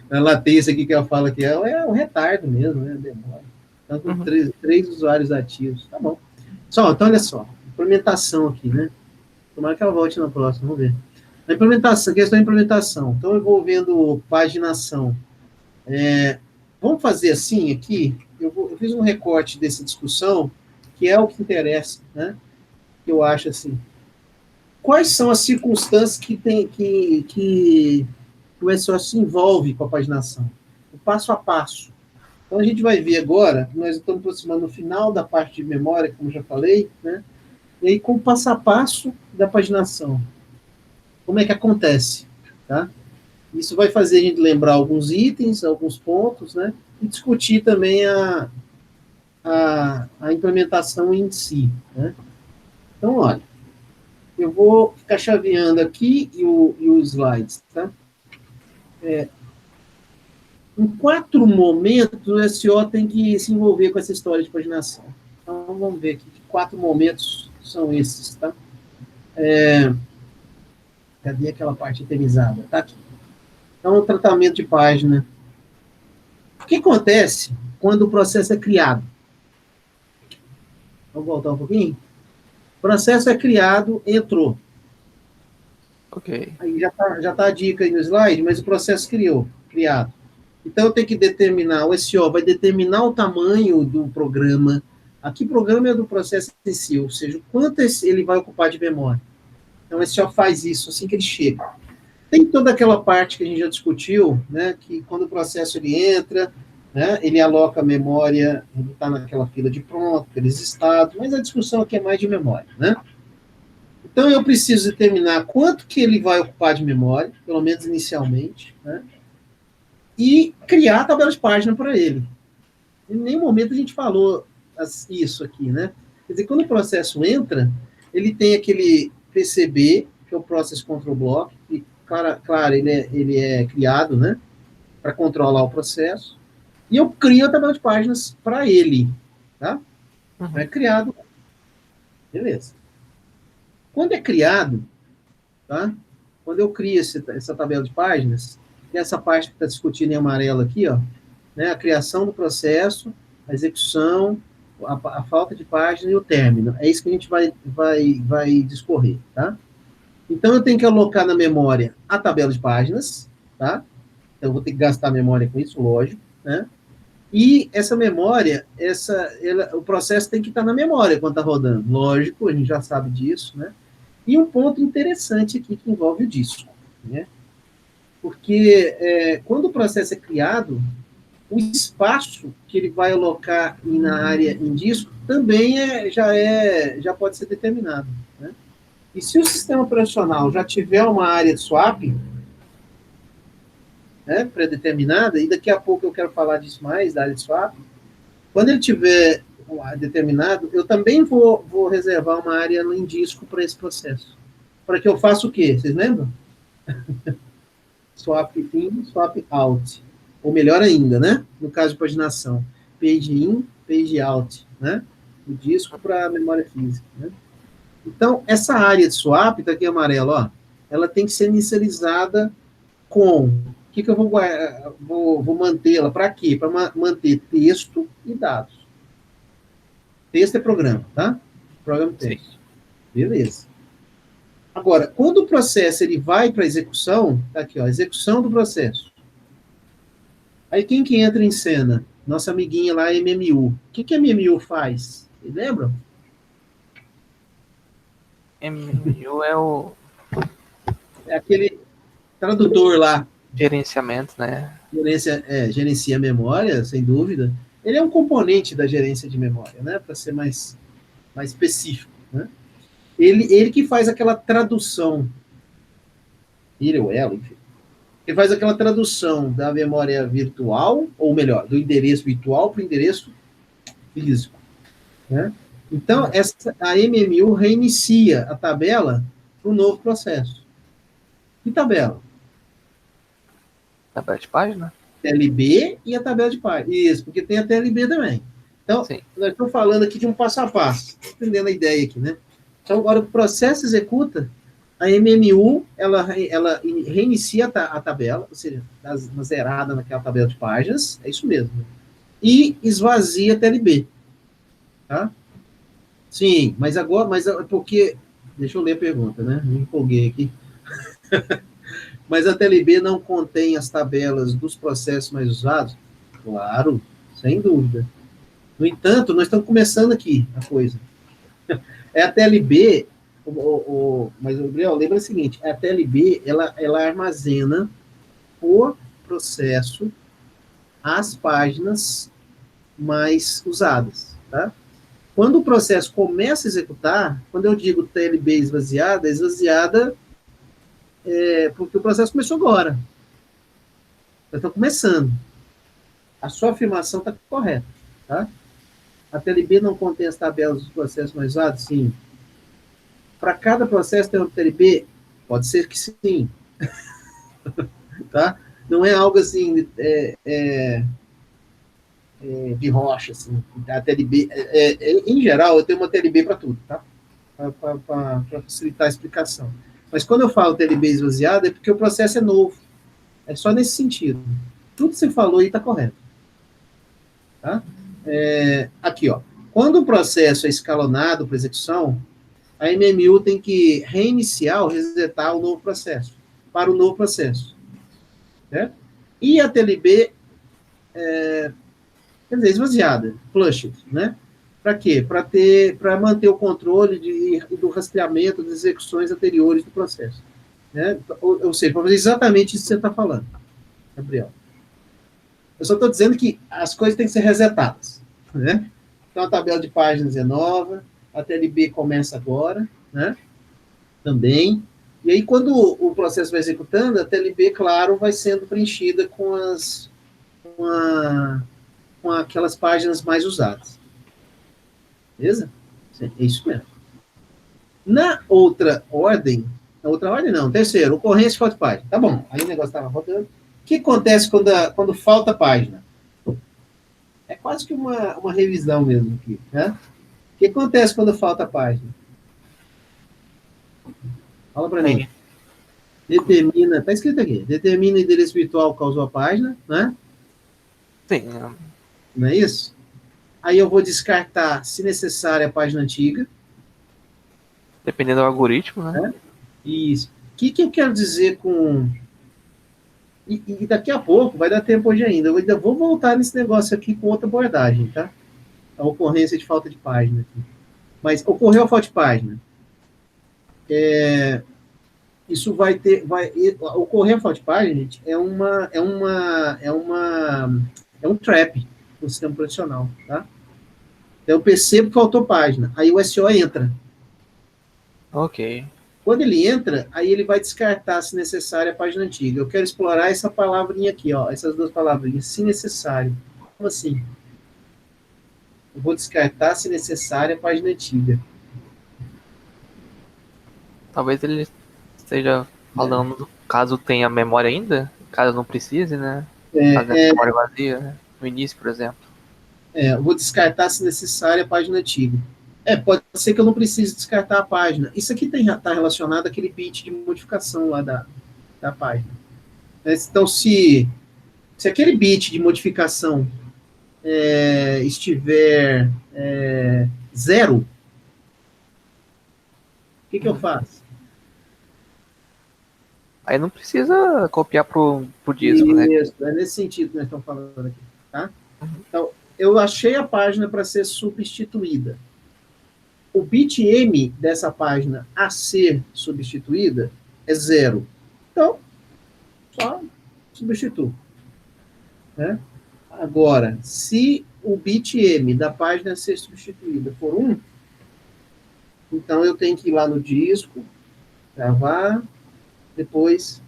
A latência aqui que ela fala que é um retardo mesmo, né? Demora. Então, com 3 usuários ativos. Tá bom. Então, olha só. Implementação aqui, né? Tomara que ela volte na próxima, vamos ver. A implementação, questão da implementação. Então, envolvendo paginação. Vamos fazer assim aqui. Eu fiz um recorte dessa discussão, que é o que interessa, né? Que eu acho assim. Quais são as circunstâncias que o SEO se envolve com a paginação? O passo a passo. Então, a gente vai ver agora, nós estamos aproximando no final da parte de memória, como já falei, né? E aí, com o passo a passo da paginação. Como é que acontece? Tá? Isso vai fazer a gente lembrar alguns itens, alguns pontos, né? E discutir também a implementação em si, né? Então, olha, eu vou ficar chaveando aqui e os slides, tá? Em 4 momentos, o SEO tem que se envolver com essa história de paginação. Então, vamos ver aqui que 4 momentos são esses, tá? Cadê aquela parte itemizada? Tá aqui. Então, o tratamento de página. O que acontece quando o processo é criado? Vamos voltar um pouquinho? O processo é criado, entrou. Ok. Aí já tá a dica aí no slide, mas o processo criado. Então, eu tenho que determinar, o SEO vai determinar o tamanho do programa. Aqui, programa é do processo em si, ou seja, o quanto ele vai ocupar de memória. Então, o SEO faz isso assim que ele chega. Tem toda aquela parte que a gente já discutiu, né, que quando o processo ele entra, né, ele aloca a memória, ele está naquela fila de pronto, aqueles estados, mas a discussão aqui é mais de memória, né? Então, eu preciso determinar quanto que ele vai ocupar de memória, pelo menos inicialmente, né? E criar a tabela de página para ele. Em nenhum momento a gente falou isso aqui, né? Quer dizer, quando o processo entra, ele tem aquele PCB, que é o Process Control Block, que, claro, ele é criado, né? Para controlar o processo. E eu crio a tabela de páginas para ele, tá? É criado. Beleza. Quando é criado, tá? Quando eu crio essa tabela de páginas, tem essa parte que está discutindo em amarelo aqui, ó, né? A criação do processo, a execução, a falta de página e o término. É isso que a gente vai discorrer, tá? Então, eu tenho que alocar na memória a tabela de páginas, tá? Então, eu vou ter que gastar memória com isso, lógico, né? E essa memória, o processo tem que estar na memória quando está rodando. Lógico, a gente já sabe disso, né? E um ponto interessante aqui que envolve o disco, né? Porque quando o processo é criado, o espaço que ele vai alocar na área em disco também já pode ser determinado, né? E se o sistema operacional já tiver uma área de swap, né, pré-determinada, e daqui a pouco eu quero falar disso mais, da área de swap, quando ele tiver determinado, eu também vou reservar uma área em disco para esse processo. Para que eu faça o quê? Vocês lembram? Swap in, swap out. Ou melhor ainda, né? No caso de paginação, page in, page out, né? O disco para a memória física, né? Então, essa área de swap, tá aqui amarelo, ó, ela tem que ser inicializada com... O que eu vou mantê-la? Para quê? Para manter texto e dados. Texto é programa, tá? Programa texto. Beleza. Agora, quando o processo ele vai para execução, tá aqui, ó, execução do processo. Aí quem que entra em cena? Nossa amiguinha lá, MMU. O que a MMU faz? Vocês lembram? MMU É aquele tradutor lá. Gerenciamento, né? Gerencia a memória, sem dúvida. Ele é um componente da gerência de memória, né? Para ser mais específico, né? Ele que faz aquela tradução. Ele ou ela, enfim. Ele faz aquela tradução da memória virtual, ou melhor, do endereço virtual para o endereço físico, né? Então, a MMU reinicia a tabela para um novo processo. Que tabela? Tabela de página? TLB e a tabela de página. Isso, porque tem a TLB também. Então, sim, nós estamos falando aqui de um passo a passo. Entendendo a ideia aqui, né? Então, agora o processo executa, a MMU, ela reinicia a tabela, ou seja, dá uma zerada naquela tabela de páginas, é isso mesmo. E esvazia a TLB. Tá? Sim, mas agora, porque... Deixa eu ler a pergunta, né? Me empolguei aqui. Mas a TLB não contém as tabelas dos processos mais usados? Claro, sem dúvida. No entanto, nós estamos começando aqui a coisa. É a TLB, mas, Gabriel, lembra o seguinte, a TLB, ela armazena por processo as páginas mais usadas, tá? Quando o processo começa a executar, quando eu digo TLB esvaziada, é esvaziada porque o processo começou agora. Nós estamos começando. A sua afirmação está correta, tá? A TLB não contém as tabelas dos processos mais usados? Sim. Para cada processo tem uma TLB? Pode ser que sim. Tá? Não é algo assim de rocha, assim. A TLB, em geral, eu tenho uma TLB para tudo, tá? Para facilitar a explicação. Mas quando eu falo TLB esvaziada, é porque o processo é novo. É só nesse sentido. Tudo que você falou aí está correto. Tá? Aqui, ó. Quando o processo é escalonado para execução, a MMU tem que reiniciar ou resetar o novo processo, para o novo processo. Certo? E a TLB, quer dizer, esvaziada, flushed, né? Para quê? Para manter o controle do rastreamento das execuções anteriores do processo. Né? Ou seja, para fazer exatamente isso que você está falando, Gabriel. Eu só estou dizendo que as coisas têm que ser resetadas. Né? Então, a tabela de páginas é nova, a TLB começa agora, né? Também. E aí, quando o processo vai executando, a TLB, claro, vai sendo preenchida com aquelas páginas mais usadas. Beleza? É isso mesmo. Na outra ordem não, terceiro, ocorrência falta de página. Tá bom, aí o negócio estava rodando. O que acontece quando falta página? É quase que uma revisão mesmo aqui, né? O que acontece quando falta página? Fala para mim. Aí, Determina, tá escrito aqui, determina o endereço virtual que causou a página, né? sim, Não é isso? Aí eu vou descartar, se necessário, a página antiga, dependendo do algoritmo, né? né? Isso. O que eu quero dizer com... E daqui a pouco, vai dar tempo hoje ainda, eu ainda vou voltar nesse negócio aqui com outra abordagem, tá? A ocorrência de falta de página aqui. Mas ocorreu a falta de página. Isso vai ter... Ocorrer a falta de página, gente, é um trap no sistema profissional, tá? Então, eu percebo que faltou página. Aí o SO entra. Ok. Quando ele entra, aí ele vai descartar, se necessário, a página antiga. Eu quero explorar essa palavrinha aqui, ó, essas duas palavrinhas, se necessário. Como assim? Eu vou descartar, se necessário, a página antiga. Talvez ele esteja falando do caso tenha memória ainda, caso não precise, né? Caso tenha memória vazia, né? No início, por exemplo. Eu vou descartar, se necessário, a página antiga. Pode ser que eu não precise descartar a página. Isso aqui está relacionado àquele bit de modificação lá da página. Então, se aquele bit de modificação estiver zero, o que eu faço? Aí não precisa copiar pro disco, né? Isso, é nesse sentido que nós estamos falando aqui, tá? Então, eu achei a página para ser substituída. O bit M dessa página a ser substituída é zero. Então, só substituo, né? Agora, se o bit M da página a ser substituída for 1, então eu tenho que ir lá no disco, gravar, depois,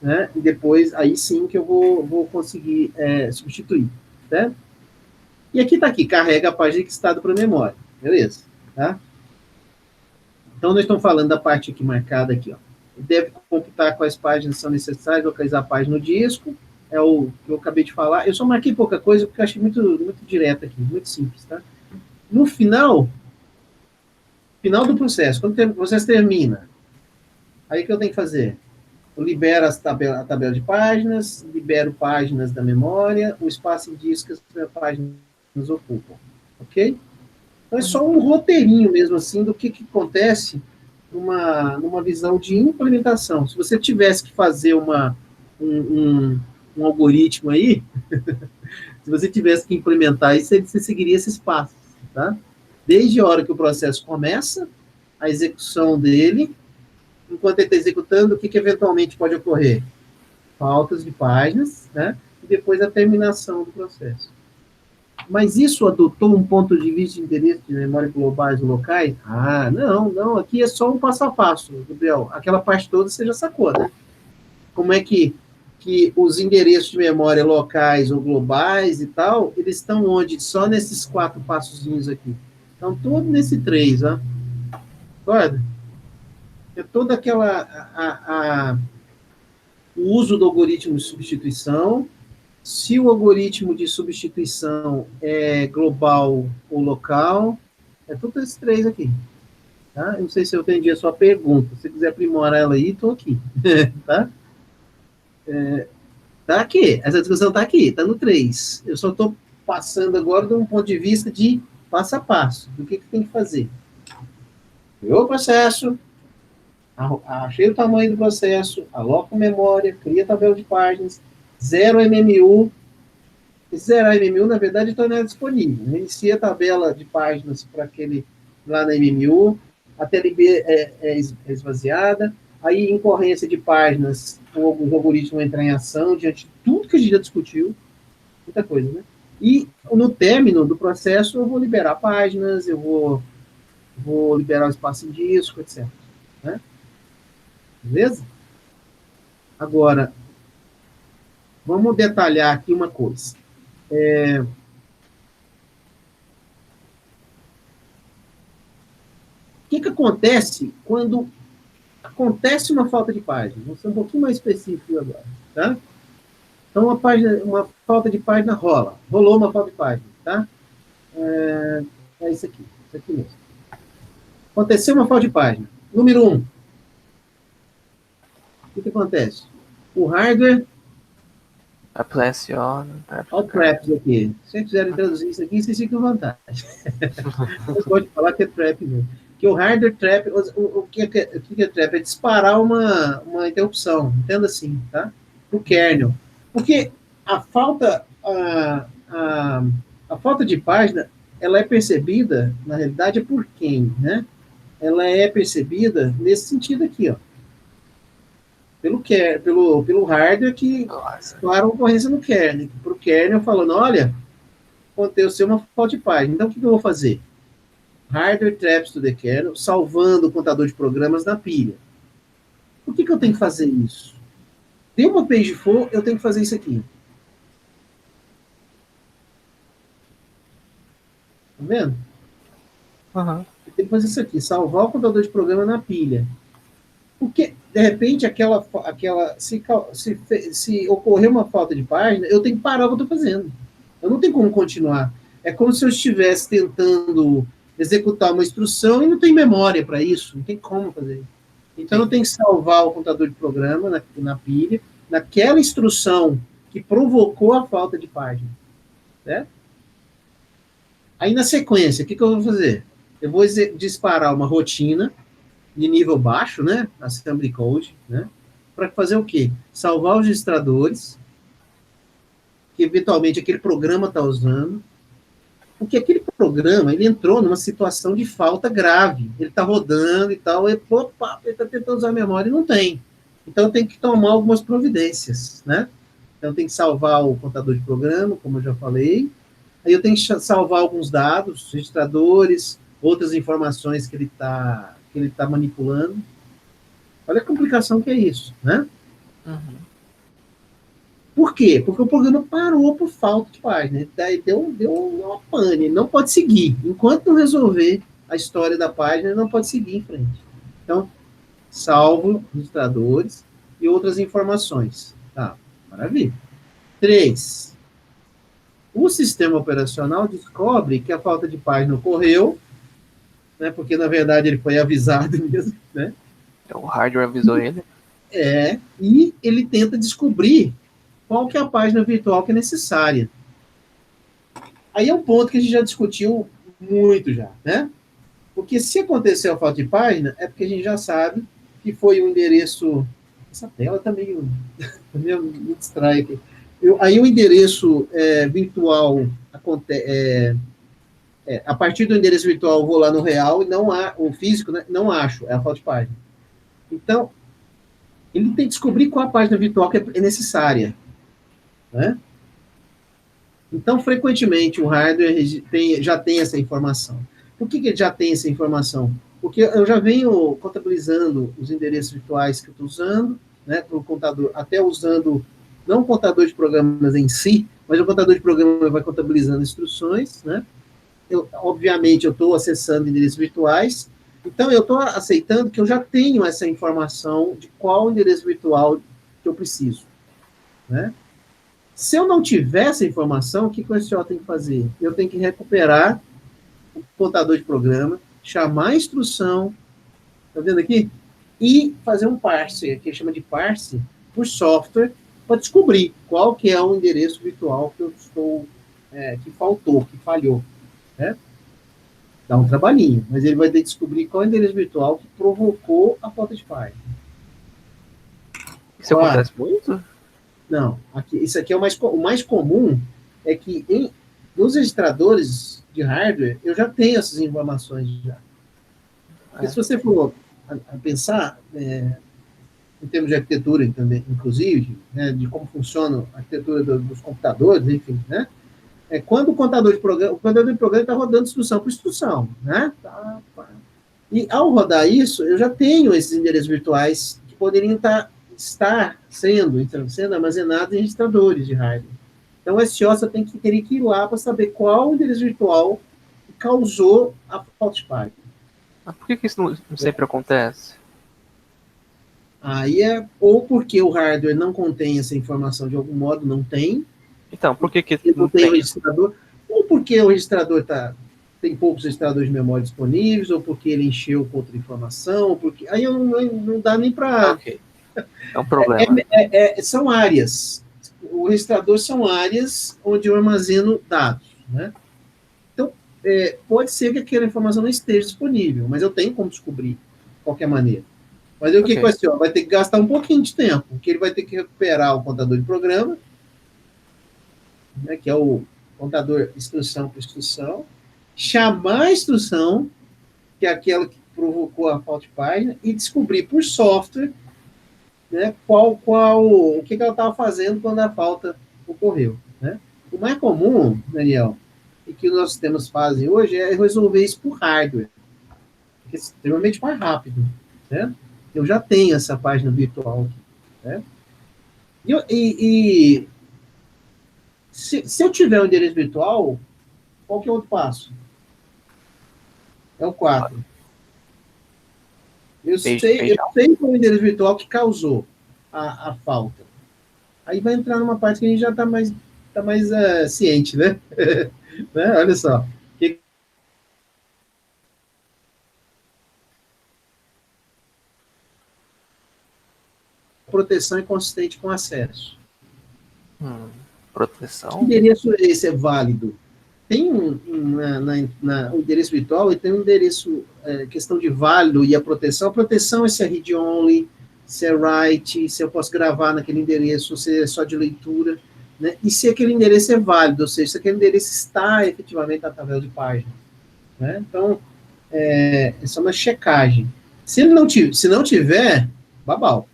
né? E depois, aí sim que eu vou conseguir substituir, certo? E aqui está aqui, carrega a página que está para a memória, beleza? Tá? Então, nós estamos falando da parte aqui marcada aqui, ó. Deve computar quais páginas são necessárias, localizar a página no disco, é o que eu acabei de falar. Eu só marquei pouca coisa, porque eu achei muito, muito direto aqui, muito simples, tá? No final do processo, quando o processo termina, aí o que eu tenho que fazer? Eu libero a tabela de páginas, libero páginas da memória, o espaço em disco que as páginas ocupam, ok? Então, é só um roteirinho mesmo, assim, do que acontece numa visão de implementação. Se você tivesse que fazer um algoritmo aí, se você tivesse que implementar isso, você seguiria esses passos, tá? Desde a hora que o processo começa, a execução dele, enquanto ele está executando, o que eventualmente pode ocorrer? Faltas de páginas, né? E depois a terminação do processo. Mas isso adotou um ponto de vista de interesse de memória globais e locais? Ah, não, aqui é só um passo a passo, Gabriel. Aquela parte toda você já sacou, né? Como é que os endereços de memória locais ou globais e tal, eles estão onde? Só nesses 4 passozinhos aqui. Então, tudo nesse 3, ó. Concorda? É toda aquela... o uso do algoritmo de substituição. Se o algoritmo de substituição é global ou local, é todos esses 3 aqui. Tá? Eu não sei se eu entendi a sua pergunta. Se você quiser aprimorar ela aí, estou aqui. Tá? Tá aqui. Essa discussão está aqui, está no 3. Eu só estou passando agora de um ponto de vista de passo a passo, do que tem que fazer. Criou o processo, achei o tamanho do processo, aloco memória, cria tabela de páginas, zero MMU. Esse zerar MMU, na verdade, torna disponível. Inicia a tabela de páginas para aquele lá na MMU, a TLB é esvaziada, aí incorrência de páginas, o algoritmo entrar em ação diante de tudo que a gente já discutiu, muita coisa, né? E no término do processo, eu vou liberar páginas, eu vou liberar o espaço em disco, etc. Né? Beleza? Agora, vamos detalhar aqui uma coisa. O que acontece quando acontece uma falta de página? Vou ser um pouquinho mais específico agora, tá? Então, uma falta de página rolou uma falta de página, tá? É isso aqui mesmo. Aconteceu uma falta de página. Número 1. O que acontece? O hardware... Appliance on. Olha o traps aqui. Se vocês quiserem traduzir isso aqui, vocês ficam à vontade. Não pode falar que é trap, não. Que o hardware trap, o que é trap? É disparar uma interrupção, entenda assim, tá? O kernel. Porque a falta de página, ela é percebida, na realidade, por quem, né? Ela é percebida nesse sentido aqui, ó. Pelo hardware que dispara a ocorrência no kernel. Para o kernel falando, olha, aconteceu uma falta de página. Então, o que eu vou fazer? Hardware traps to the kernel, salvando o contador de programas na pilha. Por que eu tenho que fazer isso? Deu uma page for, eu tenho que fazer isso aqui. Tá vendo? Uhum. Eu tenho que fazer isso aqui, salvar o contador de programa na pilha. Porque, de repente, se ocorrer uma falta de página, eu tenho que parar o que eu estou fazendo. Eu não tenho como continuar. É como se eu estivesse tentando executar uma instrução e não tem memória para isso. Não tem como fazer isso. Então, eu tenho que salvar o contador de programa na pilha, naquela instrução que provocou a falta de página. Certo? Aí, na sequência, o que eu vou fazer? Eu vou disparar uma rotina de nível baixo, né? Assembly Code, né? Para fazer o quê? Salvar os registradores, que eventualmente aquele programa está usando, porque aquele programa, ele entrou numa situação de falta grave. Ele está rodando e tal, ele está tentando usar a memória e não tem. Então, tem que tomar algumas providências, né? Então, tem que salvar o contador de programa, como eu já falei. Aí eu tenho que salvar alguns dados, registradores, outras informações que ele está manipulando. Olha a complicação que é isso, né? Uhum. Por quê? Porque o programa parou por falta de página. Daí deu uma pane, ele não pode seguir. Enquanto não resolver a história da página, ele não pode seguir em frente. Então, salvo registradores e outras informações. Tá, maravilha. 3. O sistema operacional descobre que a falta de página ocorreu, né, porque, na verdade, ele foi avisado mesmo, né? O hardware avisou ele. E ele tenta descobrir qual que é a página virtual que é necessária. Aí é um ponto que a gente já discutiu muito já, né? Porque se aconteceu a falta de página, é porque a gente já sabe que foi um endereço... Essa tela está meio me distrai aqui. Aí o endereço virtual a partir do endereço virtual eu vou lá no real e não há o físico, né, não acho, é a falta de página. Então, ele tem que descobrir qual a página virtual que é necessária, né? Então, frequentemente, o hardware já tem essa informação. Por que ele já tem essa informação? Porque eu já venho contabilizando os endereços virtuais que eu estou usando, né, para o contador, até usando, não o contador de programas em si, mas o contador de programa vai contabilizando instruções, né? Obviamente, eu estou acessando endereços virtuais, então eu estou aceitando que eu já tenho essa informação de qual endereço virtual que eu preciso, né? Se eu não tiver essa informação, o que o SO tem que fazer? Eu tenho que recuperar o contador de programa, chamar a instrução, tá vendo aqui? E fazer um parse, que chama de parse, por software, para descobrir qual que é o endereço virtual que eu estou, que faltou, que falhou, né? Dá um trabalhinho, mas ele vai ter que descobrir qual é o endereço virtual que provocou a falta de página. Isso acontece muito? Não, isso aqui é o mais comum, é que nos registradores de hardware, eu já tenho essas informações já. Porque se você for a pensar, em termos de arquitetura também, inclusive, né, de como funciona a arquitetura dos computadores, enfim, né? Quando o contador de programa está rodando instrução por instrução, né? E ao rodar isso, eu já tenho esses endereços virtuais que poderiam estar sendo armazenados em registradores de hardware. Então, o SO só teria que ir lá para saber qual o endereço virtual que causou a falta de página. Mas por que isso não sempre acontece? Aí ou porque o hardware não contém essa informação de algum modo, não tem. Então, por que não tem o registrador? Ou porque o registrador está tem poucos registradores de memória disponíveis, ou porque ele encheu com outra informação, ou porque... Aí não dá nem para... Ok. É um problema. São áreas. O registrador são áreas onde eu armazeno dados, né? Então, pode ser que aquela informação não esteja disponível, mas eu tenho como descobrir de qualquer maneira. Mas aí o que vai ser? Vai ter que gastar um pouquinho de tempo, porque ele vai ter que recuperar o contador de programa, né, que é o contador instrução por instrução, chamar a instrução, que é aquela que provocou a falta de página, e descobrir por software, né, o que ela estava fazendo quando a falta ocorreu. Né? O mais comum, Daniel, e que os nossos sistemas fazem hoje é resolver isso por hardware, que é extremamente mais rápido. Né? Eu já tenho essa página virtual aqui. Né? Se eu tiver um endereço virtual, qual que é o outro passo? É o 4. Eu sei qual é o endereço virtual que causou a falta. Aí vai entrar numa parte que a gente já está mais ciente, né? Né? Olha só. Proteção inconsistente com acesso. Proteção? Que endereço esse é válido? Tem o endereço virtual e tem um endereço, questão de válido e a proteção. A proteção é se é read-only, se é write, se eu posso gravar naquele endereço, se é só de leitura, né? E se aquele endereço é válido, ou seja, se aquele endereço está efetivamente na tabela de páginas. Né? Então, essa é uma checagem. Se não tiver, babau.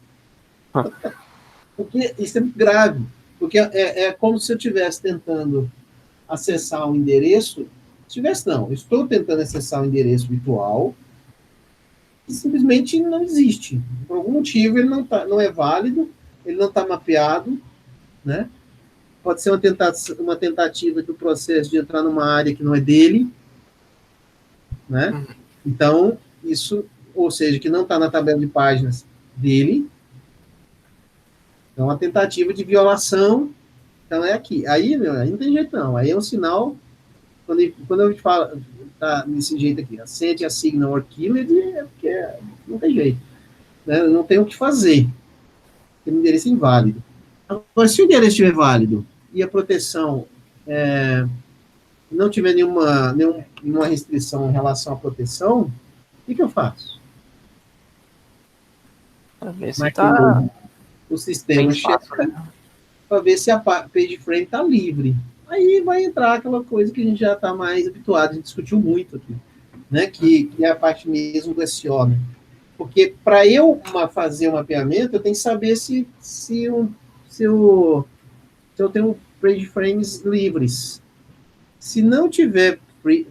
Porque isso é muito grave. Porque é como se eu estivesse tentando acessar um endereço. Eu estou tentando acessar um endereço virtual e simplesmente não existe. Por algum motivo ele não é válido, ele não está mapeado, né? Pode ser uma tentativa do processo de entrar numa área que não é dele, né? Então, ou seja, que não está na tabela de páginas dele. É uma tentativa de violação. Então, é aqui. Aí não tem jeito, não. Aí é um sinal, quando a gente fala, tá desse jeito aqui, send a signal or kill, é porque não tem jeito. Né? Não tem o que fazer. Tem um endereço inválido. Agora, se o endereço estiver válido e a proteção não tiver nenhuma restrição em relação à proteção, o que eu faço? Para ver se está o sistema checa, né? Para ver se a page frame está livre. Aí vai entrar aquela coisa que a gente já está mais habituado, a gente discutiu muito aqui, né? Que é a parte mesmo do SEO, né? Porque para eu fazer um mapeamento, eu tenho que saber se eu tenho page frames livres. Se não tiver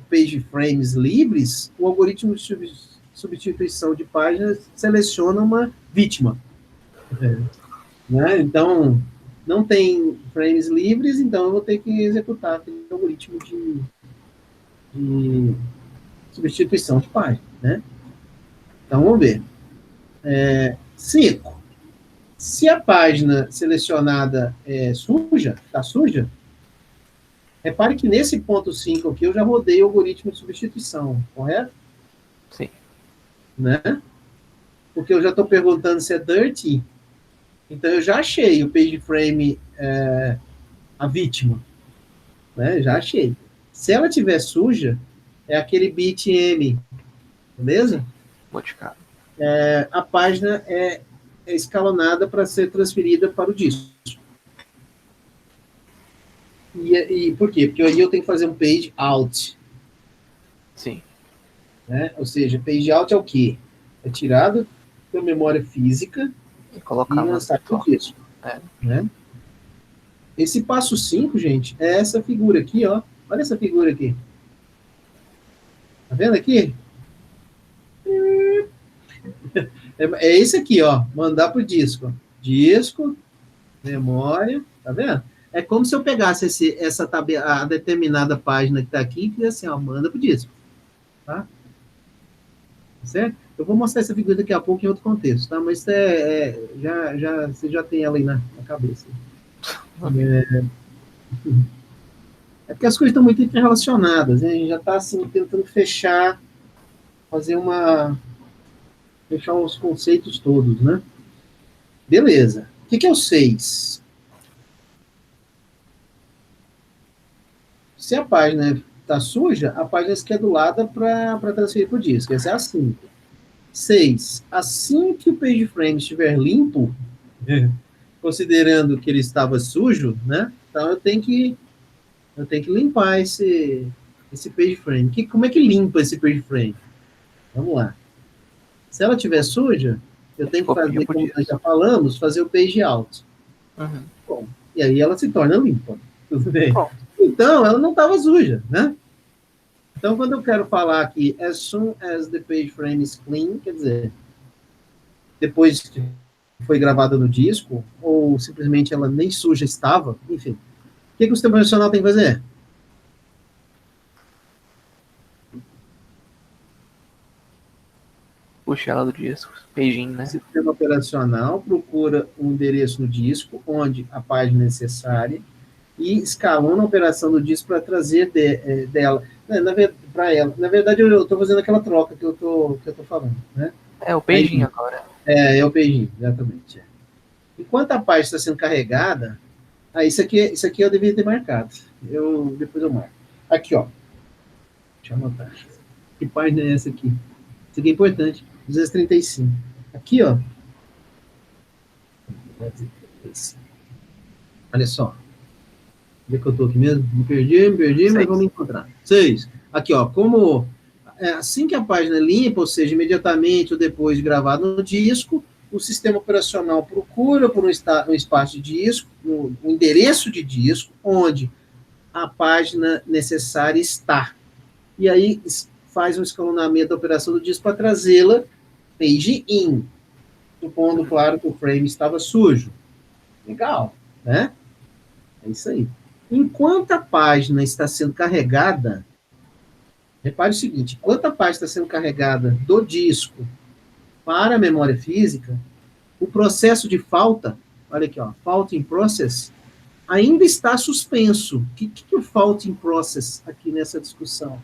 page frames livres, o algoritmo de substituição de páginas seleciona uma vítima. Né? Então, não tem frames livres, então eu vou ter que executar aquele algoritmo de substituição de página. Né? Então, vamos ver. 5. Se a página selecionada está suja, repare que nesse ponto 5 aqui eu já rodei o algoritmo de substituição, correto? Sim. Né? Porque eu já estou perguntando se é dirty, então eu já achei o page frame, a vítima. Né? Já achei. Se ela estiver suja, é aquele bit M, beleza? Modificado. A página é escalonada para ser transferida para o disco. E por quê? Porque aí eu tenho que fazer um page out. Sim. Né? Ou seja, page out é o quê? É tirado da memória física e colocar no disco. Né? Esse passo 5, gente, é essa figura aqui, ó. Olha essa figura aqui. Tá vendo aqui? É esse aqui, ó. Mandar pro disco. Disco, memória, tá vendo? É como se eu pegasse a determinada página que está aqui e fizesse assim, ó, manda pro disco. Tá? Certo? Eu vou mostrar essa figura daqui a pouco em outro contexto, tá? Mas você já tem ela aí na cabeça. É porque as coisas estão muito interrelacionadas, né? A gente já está assim, tentando fechar, fechar os conceitos todos, né? Beleza. O que é o 6? Se a página está suja, a página é esquedulada para transferir para o disco. Essa é a 5. 6. Assim que o page frame estiver limpo, considerando que ele estava sujo, né? Então eu tenho que limpar esse page frame. Como é que limpa esse page frame? Vamos lá. Se ela estiver suja, eu tenho que fazer, como nós já falamos, fazer o page out. Uhum. Bom, e aí ela se torna limpa. Tudo bem? Bom. Então, ela não estava suja, né? Então, quando eu quero falar aqui, as soon as the page frame is clean, quer dizer, depois que foi gravada no disco, ou simplesmente ela nem suja estava, enfim. O que o sistema operacional tem que fazer? Puxa ela do disco, beijinho, né? O sistema operacional procura um endereço no disco, onde a página é necessária, e escalona a operação do disco para trazer dela, para ela. Na verdade, eu estou fazendo aquela troca que eu tô falando, né? É o beijinho agora. É o beijinho, exatamente. Enquanto a página está sendo carregada, isso aqui eu devia ter marcado. Depois eu marco. Aqui, ó. Deixa eu anotar. Que página é essa aqui? Isso aqui é importante. 235. Aqui, ó. Olha só. Onde é que eu estou aqui mesmo? Me perdi, mas vamos encontrar. 6. Aqui, ó. Assim que a página é limpa, ou seja, imediatamente ou depois de gravado no disco, o sistema operacional procura por um espaço de disco, um endereço de disco, onde a página necessária está. E aí faz um escalonamento da operação do disco para trazê-la page in, supondo, claro, que o frame estava sujo. Legal, né? É isso aí. Enquanto a página está sendo carregada, repare o seguinte, enquanto a página está sendo carregada do disco para a memória física, o processo de falta, olha aqui, ó, fault in process, ainda está suspenso. O que é o fault in process aqui nessa discussão?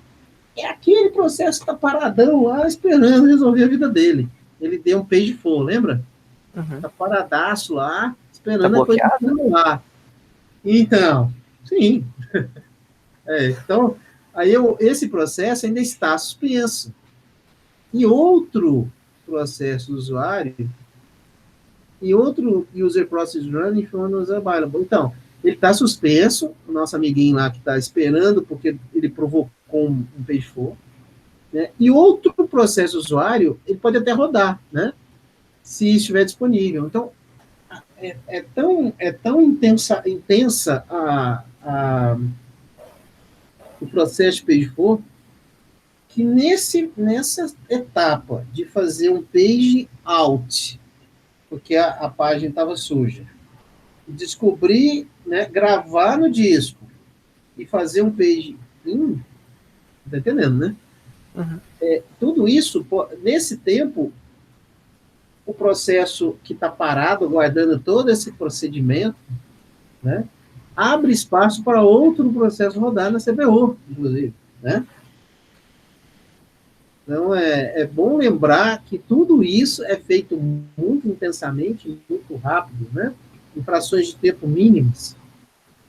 É aquele processo que está paradão lá, esperando resolver a vida dele. Ele deu um page for, lembra? Está paradaço lá, esperando a coisa continuar. Então, sim. Então, aí esse processo ainda está suspenso. E outro processo do usuário, e outro user process running from available. Então, ele está suspenso, o nosso amiguinho lá que está esperando, porque ele provocou um page for, né? E outro processo usuário, ele pode até rodar, né? Se estiver disponível. Então, é tão intensa o processo de page for, que nessa etapa de fazer um page out, porque a página estava suja, descobrir, né, gravar no disco e fazer um page in, tá entendendo, né? Uhum. Tudo isso, nesse tempo, o processo que está parado, guardando todo esse procedimento, né, abre espaço para outro processo rodar na CPU, inclusive, né? Então, é bom lembrar que tudo isso é feito muito intensamente, muito rápido, né? Em frações de tempo mínimas.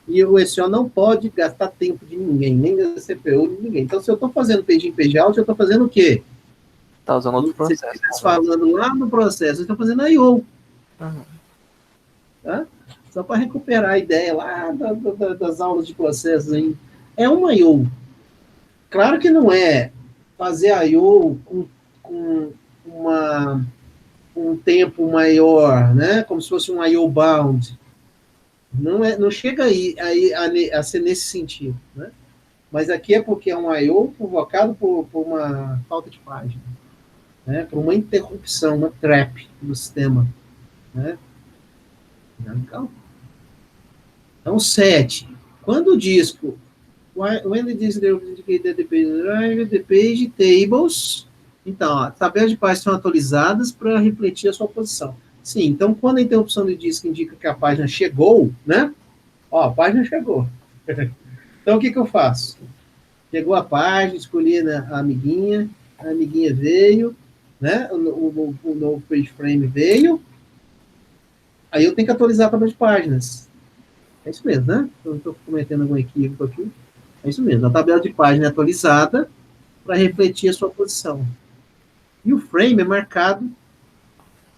E o SEO não pode gastar tempo de ninguém, nem da CPU, de ninguém. Então, se eu estou fazendo page in, page out, eu estou fazendo o quê? Está usando outro processo. Você falando lá no processo, eu estou fazendo I/O. Tá? Só para recuperar a ideia lá das aulas de processos aí. É uma I/O. Claro que não é fazer I/O com um tempo maior, né? Como se fosse um I/O bound. Não chega aí a ser nesse sentido, né? Mas aqui é porque é um I/O provocado por uma falta de página, né? Por uma interrupção, uma trap do sistema, né? Então, 7. Quando o disco when the disk indicated the page tables, então, ó, tabelas de páginas são atualizadas para refletir a sua posição. Sim, então, quando a interrupção do disco indica que a página chegou, né? Ó, a página chegou. Então, o que eu faço? Chegou a página, escolhi a amiguinha veio, né? O novo page frame veio, aí eu tenho que atualizar a tabela de páginas. É isso mesmo, né? Eu não estou cometendo algum equívoco aqui. É isso mesmo. A tabela de página é atualizada para refletir a sua posição. E o frame é marcado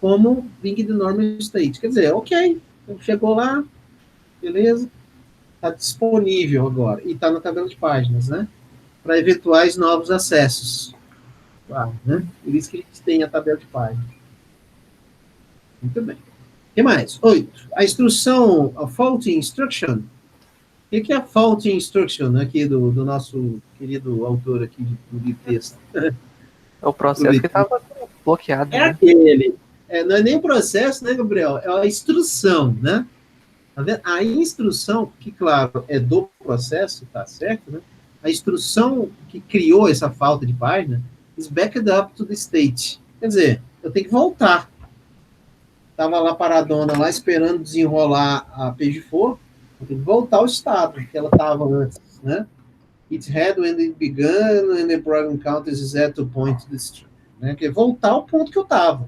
como Bing de Normal State. Quer dizer, ok, chegou lá, beleza, está disponível agora. E está na tabela de páginas, né? Para eventuais novos acessos. Claro, né? Por isso que a gente tem a tabela de páginas. Muito bem. O que mais? 8. A instrução, a fault instruction. O que é a fault instruction aqui do nosso querido autor aqui do texto? É o processo que estava bloqueado, é né? Aquele. Não é nem o processo, né, Gabriel? É a instrução, né? Tá vendo? A instrução, que, claro, é do processo, tá certo, né? A instrução que criou essa falta de página is backed up to the state. Quer dizer, eu tenho que voltar. Estava lá paradona, lá esperando desenrolar a page4, eu tenho que voltar ao estado que ela estava antes, né? It had when it began and the program count is set to point to the string. Né? Que é voltar ao ponto que eu estava.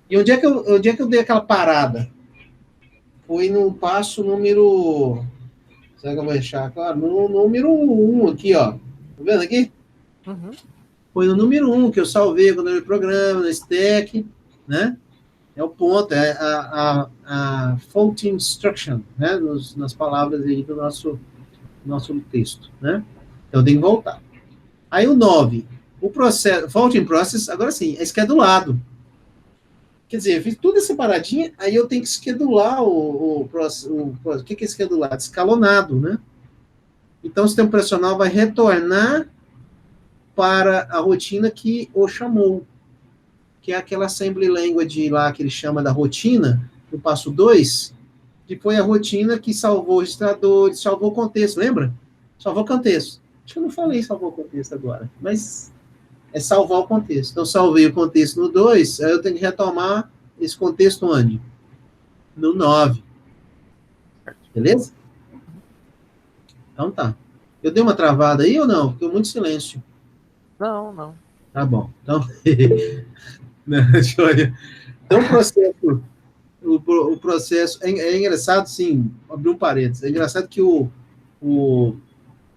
E onde é que eu dei aquela parada? Foi no passo número... Será que eu vou achar? Claro, no número 1 aqui, ó. Tá vendo aqui? Uhum. Foi no número 1 que eu salvei quando eu programa, no stack, né? É o ponto, é a fault instruction, né? Nas palavras aí do nosso texto, né? Então, eu tenho que voltar. Aí o 9, o processo, fault in process, agora sim, é schedulado. Quer dizer, eu fiz tudo separadinho, aí eu tenho que schedular o que é schedulado? Escalonado, né? Então, o sistema operacional vai retornar para a rotina que o chamou, que é aquela assembly language lá que ele chama da rotina, no passo 2, que foi a rotina que salvou o registrador, salvou o contexto, lembra? Salvou o contexto. Acho que eu não falei salvou o contexto agora, mas é salvar o contexto. Então, salvei o contexto no 2, aí eu tenho que retomar esse contexto onde? No 9. Beleza? Então tá. Eu dei uma travada aí ou não? Ficou muito silêncio. Não. Tá bom. Então, então o processo é engraçado, sim, abrir um parênteses. É engraçado que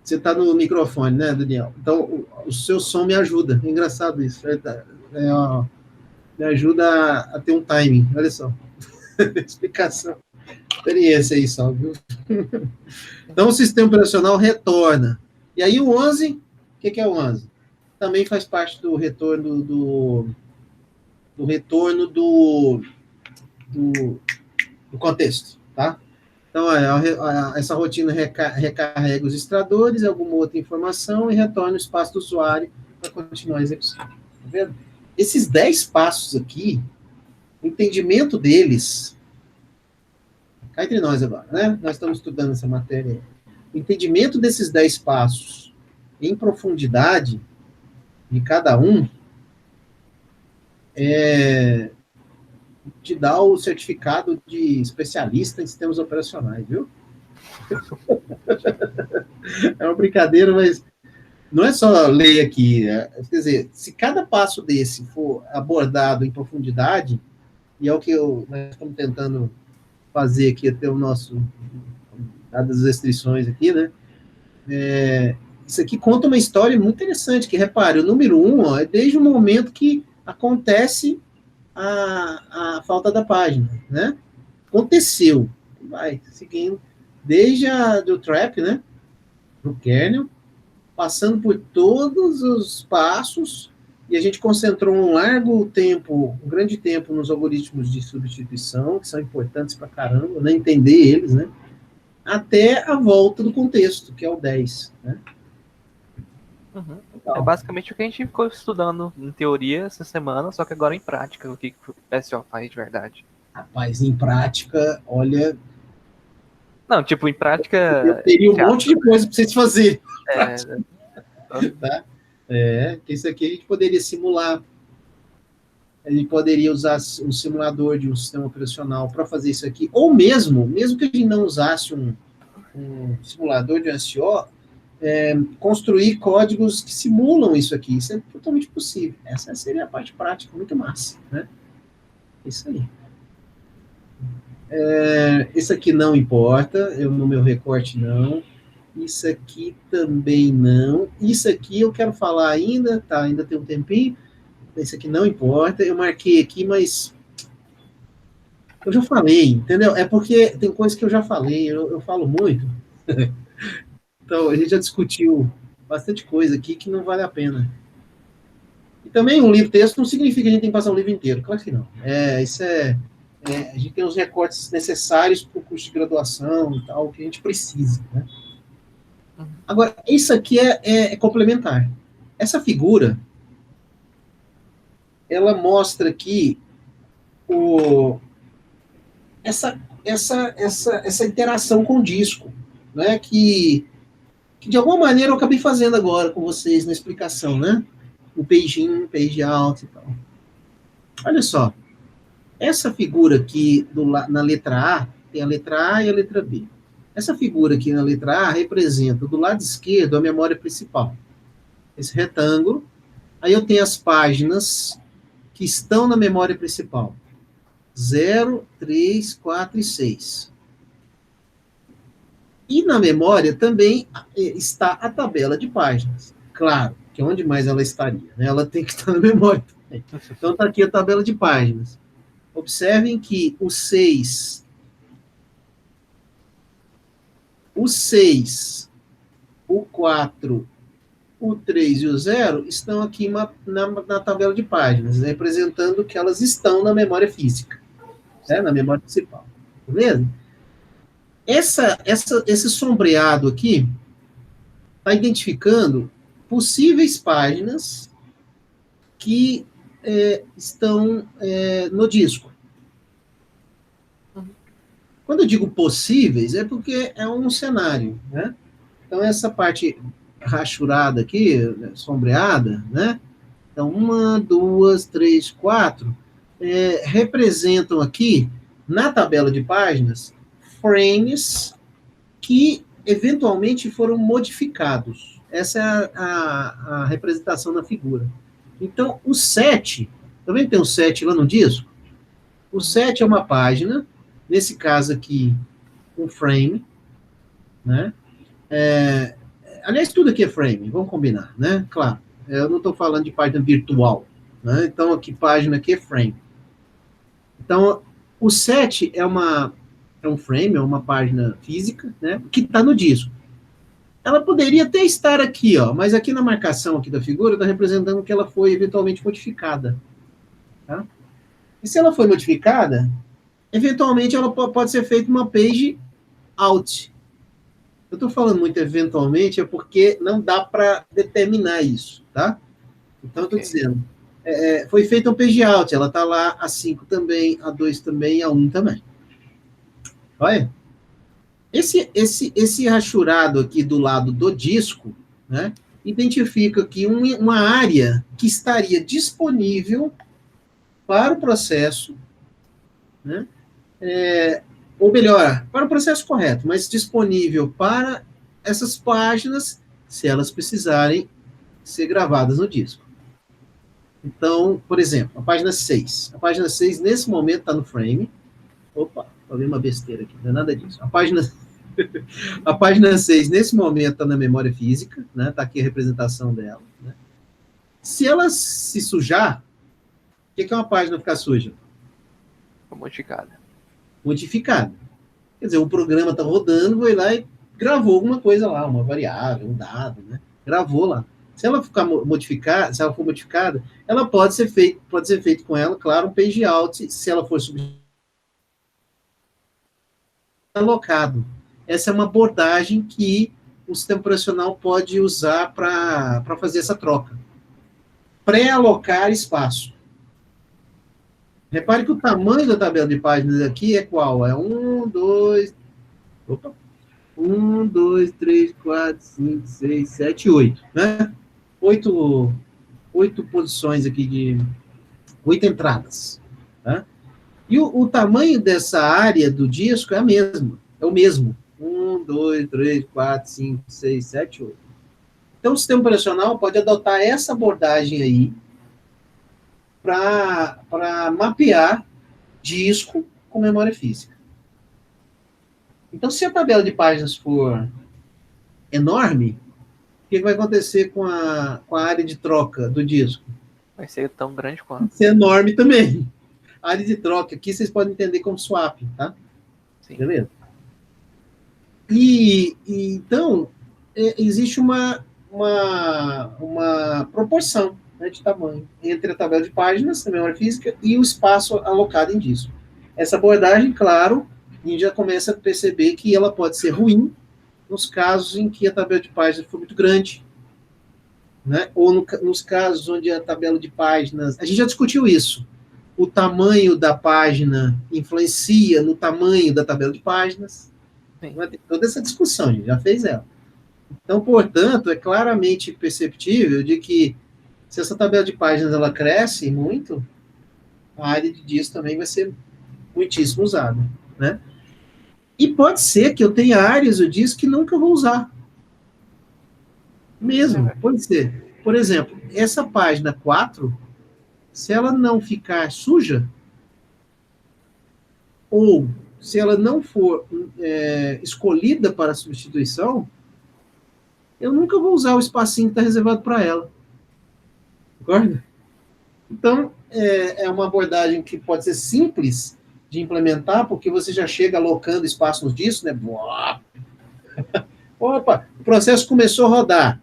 você está no microfone, né, Daniel? Então, o seu som me ajuda. É engraçado isso. Me ajuda a ter um timing. Olha só. Explicação. Experiência aí só, viu? Então, o sistema operacional retorna. E aí, o 11, o que é o 11? Também faz parte do retorno do contexto, tá? Então, essa rotina recarrega os extradores, alguma outra informação e retorna o espaço do usuário para continuar a execução. Tá vendo? Esses 10 passos aqui, o entendimento deles, cá entre nós agora, né? Nós estamos estudando essa matéria. O entendimento desses 10 passos em profundidade de cada um te dá o certificado de especialista em sistemas operacionais, viu? É uma brincadeira, mas não é só ler aqui. Quer dizer, se cada passo desse for abordado em profundidade, e é o que nós estamos tentando fazer aqui até o nosso, dadas as restrições aqui, né? Isso aqui conta uma história muito interessante, que, repare, o número 1 é desde o momento que acontece a falta da página, né? Aconteceu. Vai seguindo desde do trap, né? Do kernel, passando por todos os passos, e a gente concentrou um grande tempo nos algoritmos de substituição, que são importantes pra caramba, né? Entender eles, né? Até a volta do contexto, que é o 10, né? Uhum. É basicamente o que a gente ficou estudando em teoria essa semana, só que agora em prática, o que o PSO faz de verdade. Rapaz, em prática, olha... Não, tipo, em prática... Eu teria um monte de coisa para vocês fazerem. Tá? Que isso aqui a gente poderia simular. A gente poderia usar um simulador de um sistema operacional para fazer isso aqui. Ou mesmo que a gente não usasse um simulador de ANSI-O, construir códigos que simulam isso aqui. Isso é totalmente possível. Essa seria a parte prática, muito massa, né? Isso aí. Isso aqui não importa, eu no meu recorte não. Isso aqui também não. Isso aqui eu quero falar ainda, tá? Ainda tem um tempinho. Isso aqui não importa. Eu marquei aqui, mas eu já falei, entendeu? É porque tem coisas que eu já falei, eu falo muito. Então, a gente já discutiu bastante coisa aqui que não vale a pena. E também um livro-texto não significa que a gente tem que passar o livro inteiro. Claro que não. A gente tem os recortes necessários para o curso de graduação e tal, que a gente precisa, né? Agora, isso aqui é complementar. Essa figura, ela mostra aqui essa interação com o disco, né? Que de alguma maneira eu acabei fazendo agora com vocês na explicação, né? O page in, page out e tal. Olha só, essa figura aqui na letra A, tem a letra A e a letra B. Essa figura aqui na letra A representa do lado esquerdo a memória principal. Esse retângulo. Aí eu tenho as páginas que estão na memória principal. 0, 3, 4 e 6. E na memória também está a tabela de páginas. Claro, que onde mais ela estaria? Né? Ela tem que estar na memória também. Então está aqui a tabela de páginas. Observem que o 6, o 4, o 3 e o 0 estão aqui na tabela de páginas, representando que elas estão na memória física, né? Na memória principal. Beleza? Esse sombreado aqui está identificando possíveis páginas que estão no disco. Quando eu digo possíveis, é porque é um cenário, né? Então, essa parte rachurada aqui, sombreada, né? Então, 1, 2, 3, 4, representam aqui, na tabela de páginas, frames que eventualmente foram modificados. Essa é a representação na figura. Então, o 7, também tem o 7 lá no disco? O 7 é uma página, nesse caso aqui, um frame, né? Aliás, tudo aqui é frame, vamos combinar, né? Claro, eu não estou falando de página virtual, né? Então, aqui, página aqui é frame. Então, o 7 é um frame, é uma página física, né? Que está no disco. Ela poderia até estar aqui, ó, mas aqui na marcação aqui da figura está representando que ela foi eventualmente modificada. Tá? E se ela foi modificada, eventualmente ela pode ser feita uma page out. Eu estou falando muito eventualmente, é porque não dá para determinar isso, tá? Então, eu estou dizendo, foi feita um page out, ela está lá, a 5 também, a 2 também, a 1 também. Olha. Esse rachurado aqui do lado do disco, né, identifica aqui uma área que estaria disponível para o processo, né, ou melhor, para o processo correto, mas disponível para essas páginas, se elas precisarem ser gravadas no disco. Então, por exemplo, a página 6. A página 6, nesse momento, está no frame. Opa, falei uma besteira aqui, não é nada disso. A página 6, nesse momento, está na memória física, né? Está aqui a representação dela. Né? Se ela se sujar, o que é uma página ficar suja? Modificada. Modificada. Quer dizer, o programa está rodando, foi lá e gravou alguma coisa lá, uma variável, um dado, né? Gravou lá. Se ela ficar modificada, se ela for modificada, ela pode ser feito com ela, claro, um page out, se ela for alocado. Essa é uma abordagem que o sistema operacional pode usar para fazer essa troca. Pré-alocar espaço. Repare que o tamanho da tabela de páginas aqui é qual? É 1, 2, 3, 4, 5, 6, 7, 8. Né? 8 posições aqui 8 entradas. Tá? E o tamanho dessa área do disco é o mesmo. 1, 1, 2, 3, 4, 5, 6, 7, 8. Então, o sistema operacional pode adotar essa abordagem aí para mapear disco com memória física. Então, se a tabela de páginas for enorme, o que vai acontecer com a área de troca do disco? Vai ser tão grande quanto. Vai ser enorme também. A área de troca aqui vocês podem entender como swap, tá? Sim. Beleza? Então, existe uma proporção, né, de tamanho entre a tabela de páginas, a memória física, e o espaço alocado em disco. Essa abordagem, claro, a gente já começa a perceber que ela pode ser ruim nos casos em que a tabela de páginas for muito grande, né? Ou nos casos onde a tabela de páginas... A gente já discutiu isso. O tamanho da página influencia no tamanho da tabela de páginas. Tem toda essa discussão, a gente já fez ela. Então, portanto, é claramente perceptível de que se essa tabela de páginas ela cresce muito, a área de disco também vai ser muitíssimo usada, né? E pode ser que eu tenha áreas do disco que nunca vou usar. Mesmo, pode ser. Por exemplo, essa página 4, se ela não ficar suja, ou se ela não for escolhida para substituição, eu nunca vou usar o espacinho que está reservado para ela. Concorda? Então, é uma abordagem que pode ser simples de implementar, porque você já chega alocando espaço nos discos, né? Opa, o processo começou a rodar.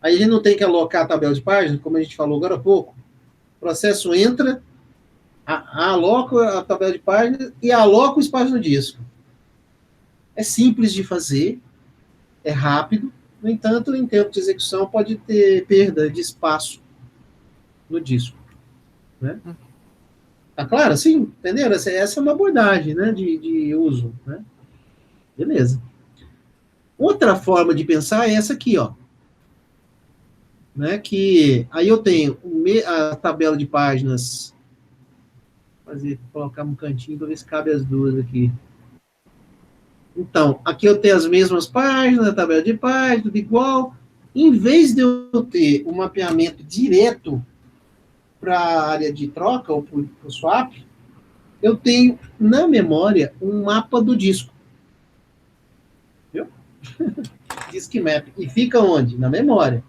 Aí a gente não tem que alocar a tabela de páginas, como a gente falou agora há pouco. O processo entra, aloca a tabela de páginas e aloca o espaço no disco. É simples de fazer, é rápido, no entanto, em tempo de execução, pode ter perda de espaço no disco. Né? Tá claro? Sim, entenderam? Essa é uma abordagem, né, de uso. Né? Beleza. Outra forma de pensar é essa aqui, ó. Né, que aí eu tenho a tabela de páginas, colocar um cantinho para ver se cabe as duas aqui. Então, aqui eu tenho as mesmas páginas, a tabela de páginas, tudo igual. Em vez de eu ter um mapeamento direto para a área de troca, ou para o swap, eu tenho na memória um mapa do disco. Viu? Disk map. E fica onde? Na memória.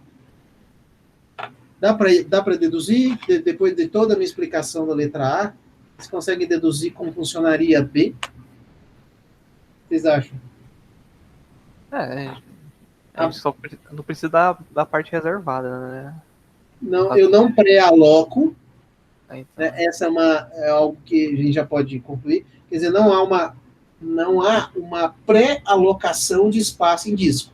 Dá para deduzir, depois de toda a minha explicação da letra A, vocês conseguem deduzir como funcionaria a B? Vocês acham? Só não precisa da parte reservada, né? Não, eu não pré-aloco. Então. Né? Essa é algo que a gente já pode concluir. Quer dizer, não há uma pré-alocação de espaço em disco.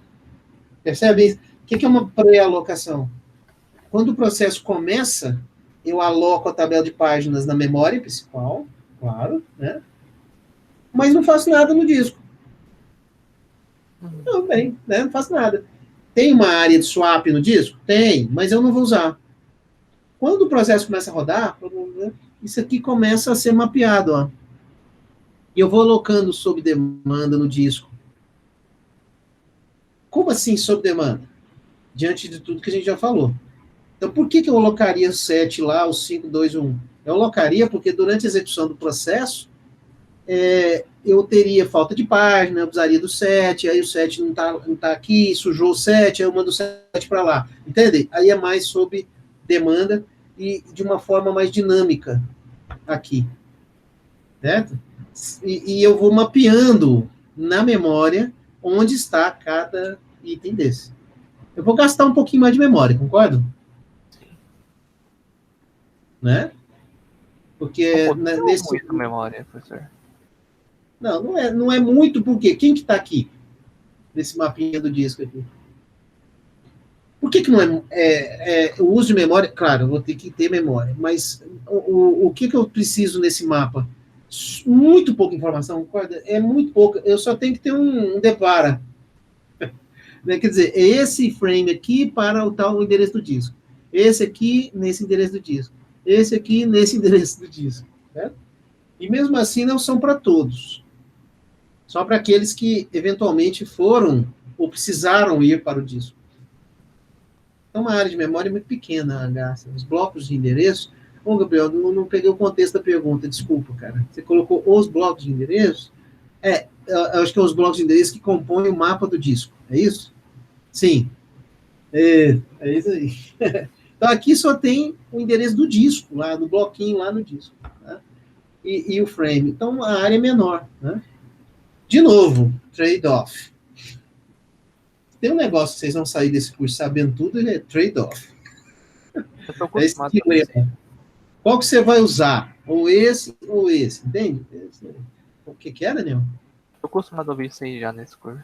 Percebe? O que é uma pré-alocação? Quando o processo começa, eu aloco a tabela de páginas na memória principal, claro, né? Mas não faço nada no disco. Não, bem, né? Não faço nada. Tem uma área de swap no disco? Tem, mas eu não vou usar. Quando o processo começa a rodar, isso aqui começa a ser mapeado, ó. E eu vou alocando sob demanda no disco. Como assim sob demanda? Diante de tudo que a gente já falou. Então, por que eu alocaria o 7 lá, o 5, 2, 1? Eu alocaria porque durante a execução do processo, eu teria falta de página, eu precisaria do 7, aí o 7 não tá aqui, sujou o 7, aí eu mando o 7 para lá. Entende? Aí é mais sob demanda e de uma forma mais dinâmica aqui. Certo? E eu vou mapeando na memória onde está cada item desse. Eu vou gastar um pouquinho mais de memória, concordo? Né? Porque nesse muito memória, professor. Não é muito, porque quem que está aqui nesse mapinha do disco aqui? Por que não o uso de memória? Claro, eu vou ter que ter memória, mas o que eu preciso nesse mapa? Muito pouca informação, concorda? É muito pouca. Eu só tenho que ter um depara. Né? Quer dizer, é esse frame aqui para o tal endereço do disco. Esse aqui nesse endereço do disco. Esse aqui nesse endereço do disco. Certo? E mesmo assim não são para todos. só para aqueles que eventualmente foram ou precisaram ir para o disco. Então, uma área de memória muito pequena, H. Os blocos de endereço. Ô, Gabriel, não peguei o contexto da pergunta, desculpa, cara. Você colocou os blocos de endereço? Eu acho que é os blocos de endereço que compõem o mapa do disco, é isso? Sim. É isso aí. Então, aqui só tem o endereço do disco, lá do bloquinho lá no disco. Tá? E o frame. Então, a área é menor. Né? De novo, trade-off. Tem um negócio que vocês vão sair desse curso sabendo tudo, é trade-off. Eu tô acostumado É esse qual que você vai usar? Ou esse, entende? O que é, Daniel? Tô acostumado a ouvir isso aí já nesse curso.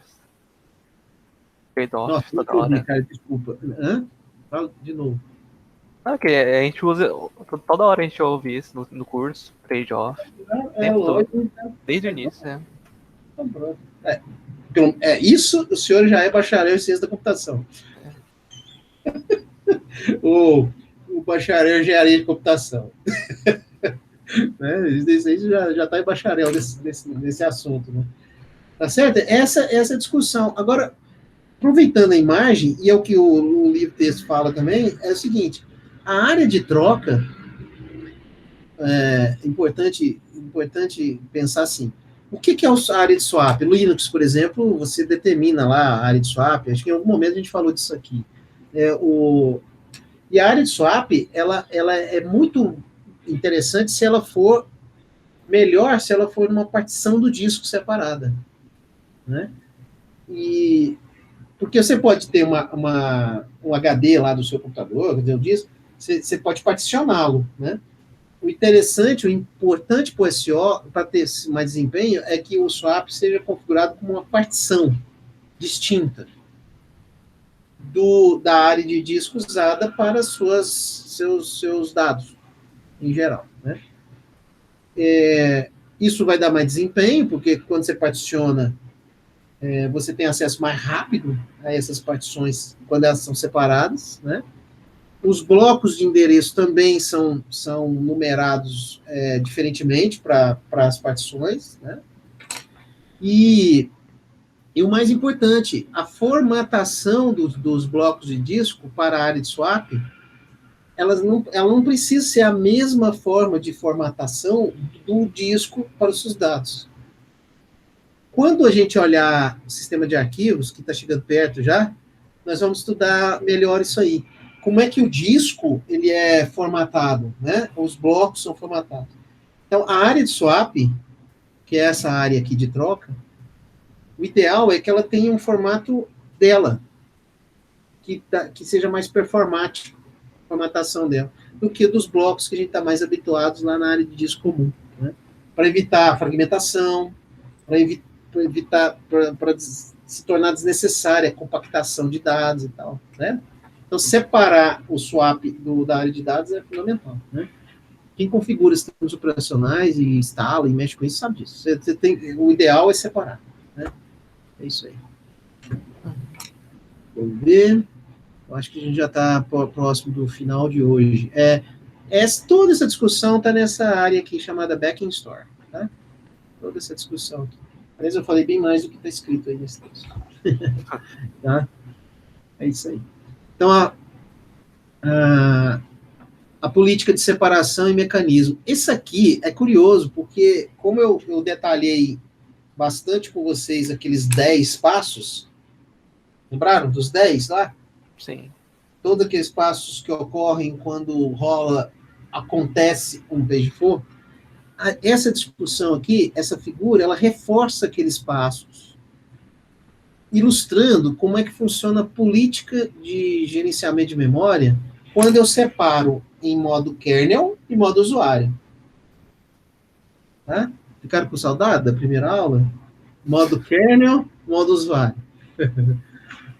Trade-off Nossa, toda eu ouvi, hora. cara, desculpa. Hã? Fala de novo. Não, que a gente usa. Toda hora a gente ouve isso no curso, trade-off. Tempo todo. Lógico. Desde o início, né? Então, pronto. Isso, o senhor já é bacharel em ciência da computação. O bacharel em engenharia de computação. Né? Isso aí já está em bacharel nesse assunto. Né? Tá certo? Essa é a discussão. Agora, aproveitando a imagem, e é o que o livro-texto fala também, é o seguinte, a área de troca, é importante pensar assim, o que é a área de swap? No Linux, por exemplo, você determina lá a área de swap, acho que em algum momento a gente falou disso aqui. E a área de swap, ela é muito interessante se ela for melhor, se ela for numa partição do disco separada. Né? Porque você pode ter um HD lá do seu computador, um disco, você pode particioná-lo. Né? O interessante, o importante para o SO, para ter mais desempenho, é que o swap seja configurado como uma partição distinta da área de disco usada para seus dados, em geral. Né? Isso vai dar mais desempenho, porque quando você particiona, você tem acesso mais rápido a essas partições quando elas são separadas. Né? Os blocos de endereço também são numerados diferentemente para as partições. Né? E o mais importante, a formatação dos blocos de disco para a área de swap, ela não precisa ser a mesma forma de formatação do disco para os seus dados. Quando a gente olhar o sistema de arquivos, que está chegando perto já, nós vamos estudar melhor isso aí. Como é que o disco ele é formatado, né? Os blocos são formatados. Então, a área de swap, que é essa área aqui de troca, o ideal é que ela tenha um formato dela, que seja mais performático, a formatação dela, do que dos blocos que a gente está mais habituados lá na área de disco comum. Né? Para evitar a fragmentação, para evitar, para se tornar desnecessária a compactação de dados e tal. Né? Então, separar o swap da área de dados é fundamental. Né? Quem configura sistemas operacionais e instala e mexe com isso sabe disso. O ideal é separar. Né? É isso aí. Vamos ver. Eu acho que a gente já está próximo do final de hoje. Toda essa discussão está nessa área aqui chamada Backing Store. Tá? Toda essa discussão aqui. Aliás, eu falei bem mais do que está escrito aí nesse texto. Tá? É isso aí. Então, a política de separação e mecanismo. Esse aqui é curioso, porque como eu detalhei bastante com vocês aqueles 10 passos, lembraram dos 10 lá? Sim. Todos aqueles passos que ocorrem quando acontece um page for, essa discussão aqui, essa figura, ela reforça aqueles passos, ilustrando como é que funciona a política de gerenciamento de memória quando eu separo em modo kernel e modo usuário. Tá? Ficaram com saudade da primeira aula? Modo kernel, modo usuário.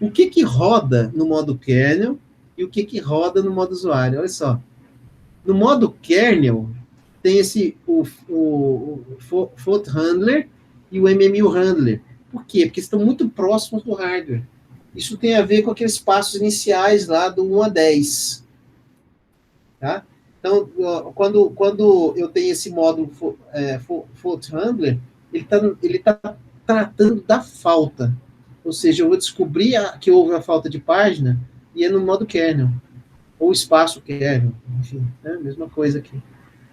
O que roda no modo kernel e o que roda no modo usuário? Olha só. No modo kernel, tem o Fault Handler e o MMU Handler. Por quê? Porque estão muito próximos do hardware. Isso tem a ver com aqueles passos iniciais lá do 1 a 10. Tá? Então, quando eu tenho esse módulo Fault Handler, ele tá tratando da falta. Ou seja, eu vou descobrir que houve a falta de página e é no modo kernel, ou espaço kernel, enfim, né? Mesma coisa aqui.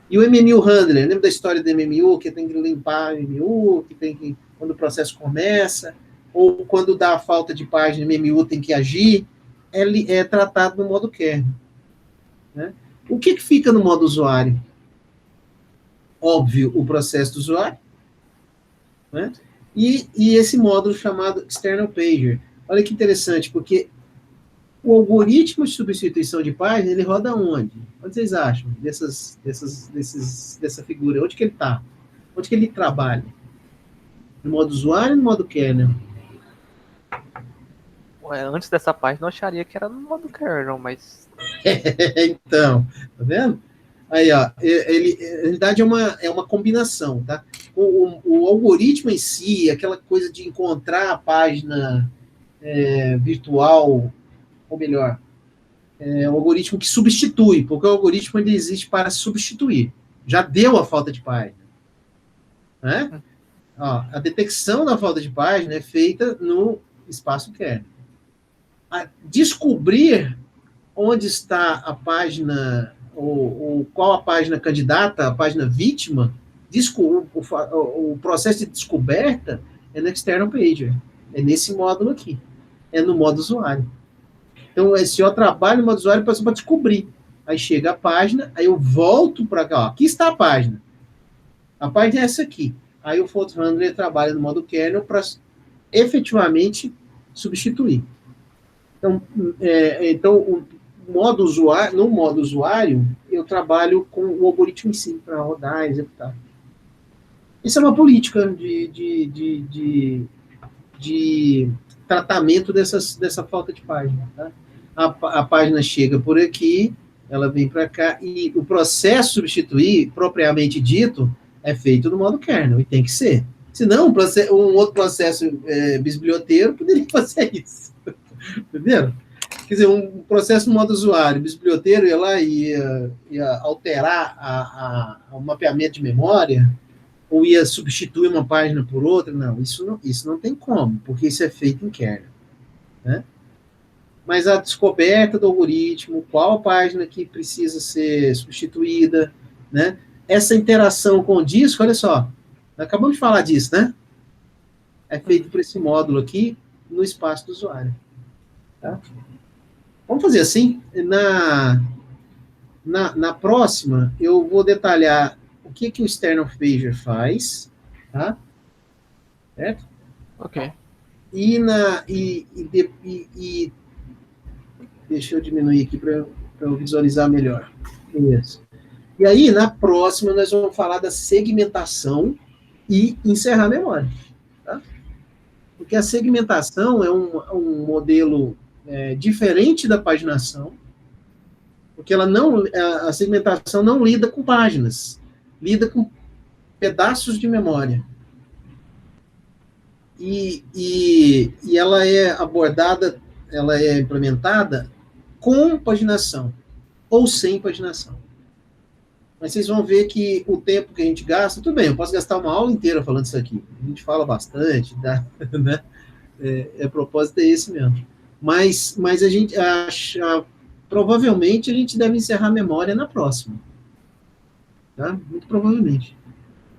E o MMU Handler, lembra da história do MMU, que tem que limpar o MMU, que tem que, quando o processo começa, ou quando dá a falta de página, o MMU tem que agir, é tratado no modo kernel. Né? O que fica no modo usuário? Óbvio, o processo do usuário, né? E esse módulo chamado External Pager. Olha que interessante, porque o algoritmo de substituição de página, ele roda onde? Onde vocês acham dessa figura? Onde que ele está? Onde que ele trabalha? No modo usuário ou no modo kernel? Ué, antes dessa página eu acharia que era no modo kernel, mas... Então, tá vendo? Aí, ó, ele, na realidade, é uma combinação, tá? O algoritmo em si, aquela coisa de encontrar a página virtual, ou melhor, o algoritmo que substitui, porque o algoritmo ele existe para substituir. Já deu a falta de página. Né? Ó, a detecção da falta de página é feita no espaço kernel. Descobrir onde está a página, ou qual a página candidata, a página vítima, o processo de descoberta é no External Pager. É nesse módulo aqui. É no modo usuário. Então, se eu trabalho no modo usuário, eu passo para descobrir. Aí chega a página, aí eu volto para cá. Ó, aqui está a página. A página é essa aqui. Aí o Fault Handler trabalha no modo kernel para efetivamente substituir. Então, no modo usuário, eu trabalho com o algoritmo em si, para rodar, executar. Isso é uma política de tratamento dessa falta de página. Tá? A página chega por aqui, ela vem para cá, e o processo substituir, propriamente dito, é feito no modo kernel, e tem que ser. Senão, um outro processo bisbilhoteiro poderia fazer isso. Entendeu? Quer dizer, um processo no modo usuário, bisbilhoteiro ia lá e ia alterar o mapeamento de memória, ou ia substituir uma página por outra. Não, isso não tem como, porque isso é feito em kernel. Né? Mas a descoberta do algoritmo, qual página que precisa ser substituída, né? Essa interação com o disco, olha só, acabamos de falar disso, né? É feito por esse módulo aqui, no espaço do usuário. Tá? Vamos fazer assim, na próxima, eu vou detalhar o que o External Pager faz, tá? Certo? Ok. E deixa eu diminuir aqui para eu visualizar melhor. Isso. E aí, na próxima, nós vamos falar da segmentação e encerrar a memória. Tá? Porque a segmentação é um modelo diferente da paginação, porque a segmentação não lida com páginas, lida com pedaços de memória. E ela é abordada, ela é implementada com paginação ou sem paginação. Mas vocês vão ver que o tempo que a gente gasta, tudo bem, eu posso gastar uma aula inteira falando isso aqui. A gente fala bastante, né? A propósito é esse mesmo. Mas a gente acha, provavelmente a gente deve encerrar a memória na próxima. Tá? Muito provavelmente.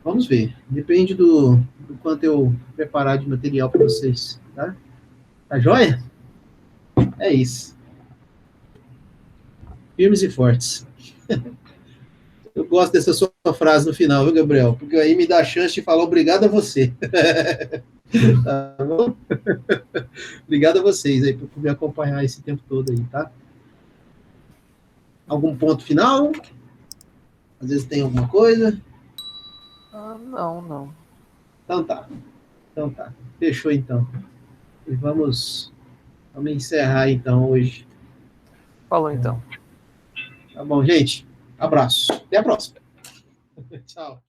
Vamos ver. Depende do quanto eu preparar de material para vocês. Tá? Tá joia? É isso. Firmes e fortes. Eu gosto dessa sua frase no final, viu, Gabriel? Porque aí me dá a chance de falar obrigado a você. Tá bom? Obrigado a vocês aí por me acompanhar esse tempo todo aí, tá? Algum ponto final? Às vezes tem alguma coisa? Não. Então tá. Fechou então. E vamos encerrar então hoje. Falou então. Tá bom, gente? Abraço. Até a próxima. Tchau.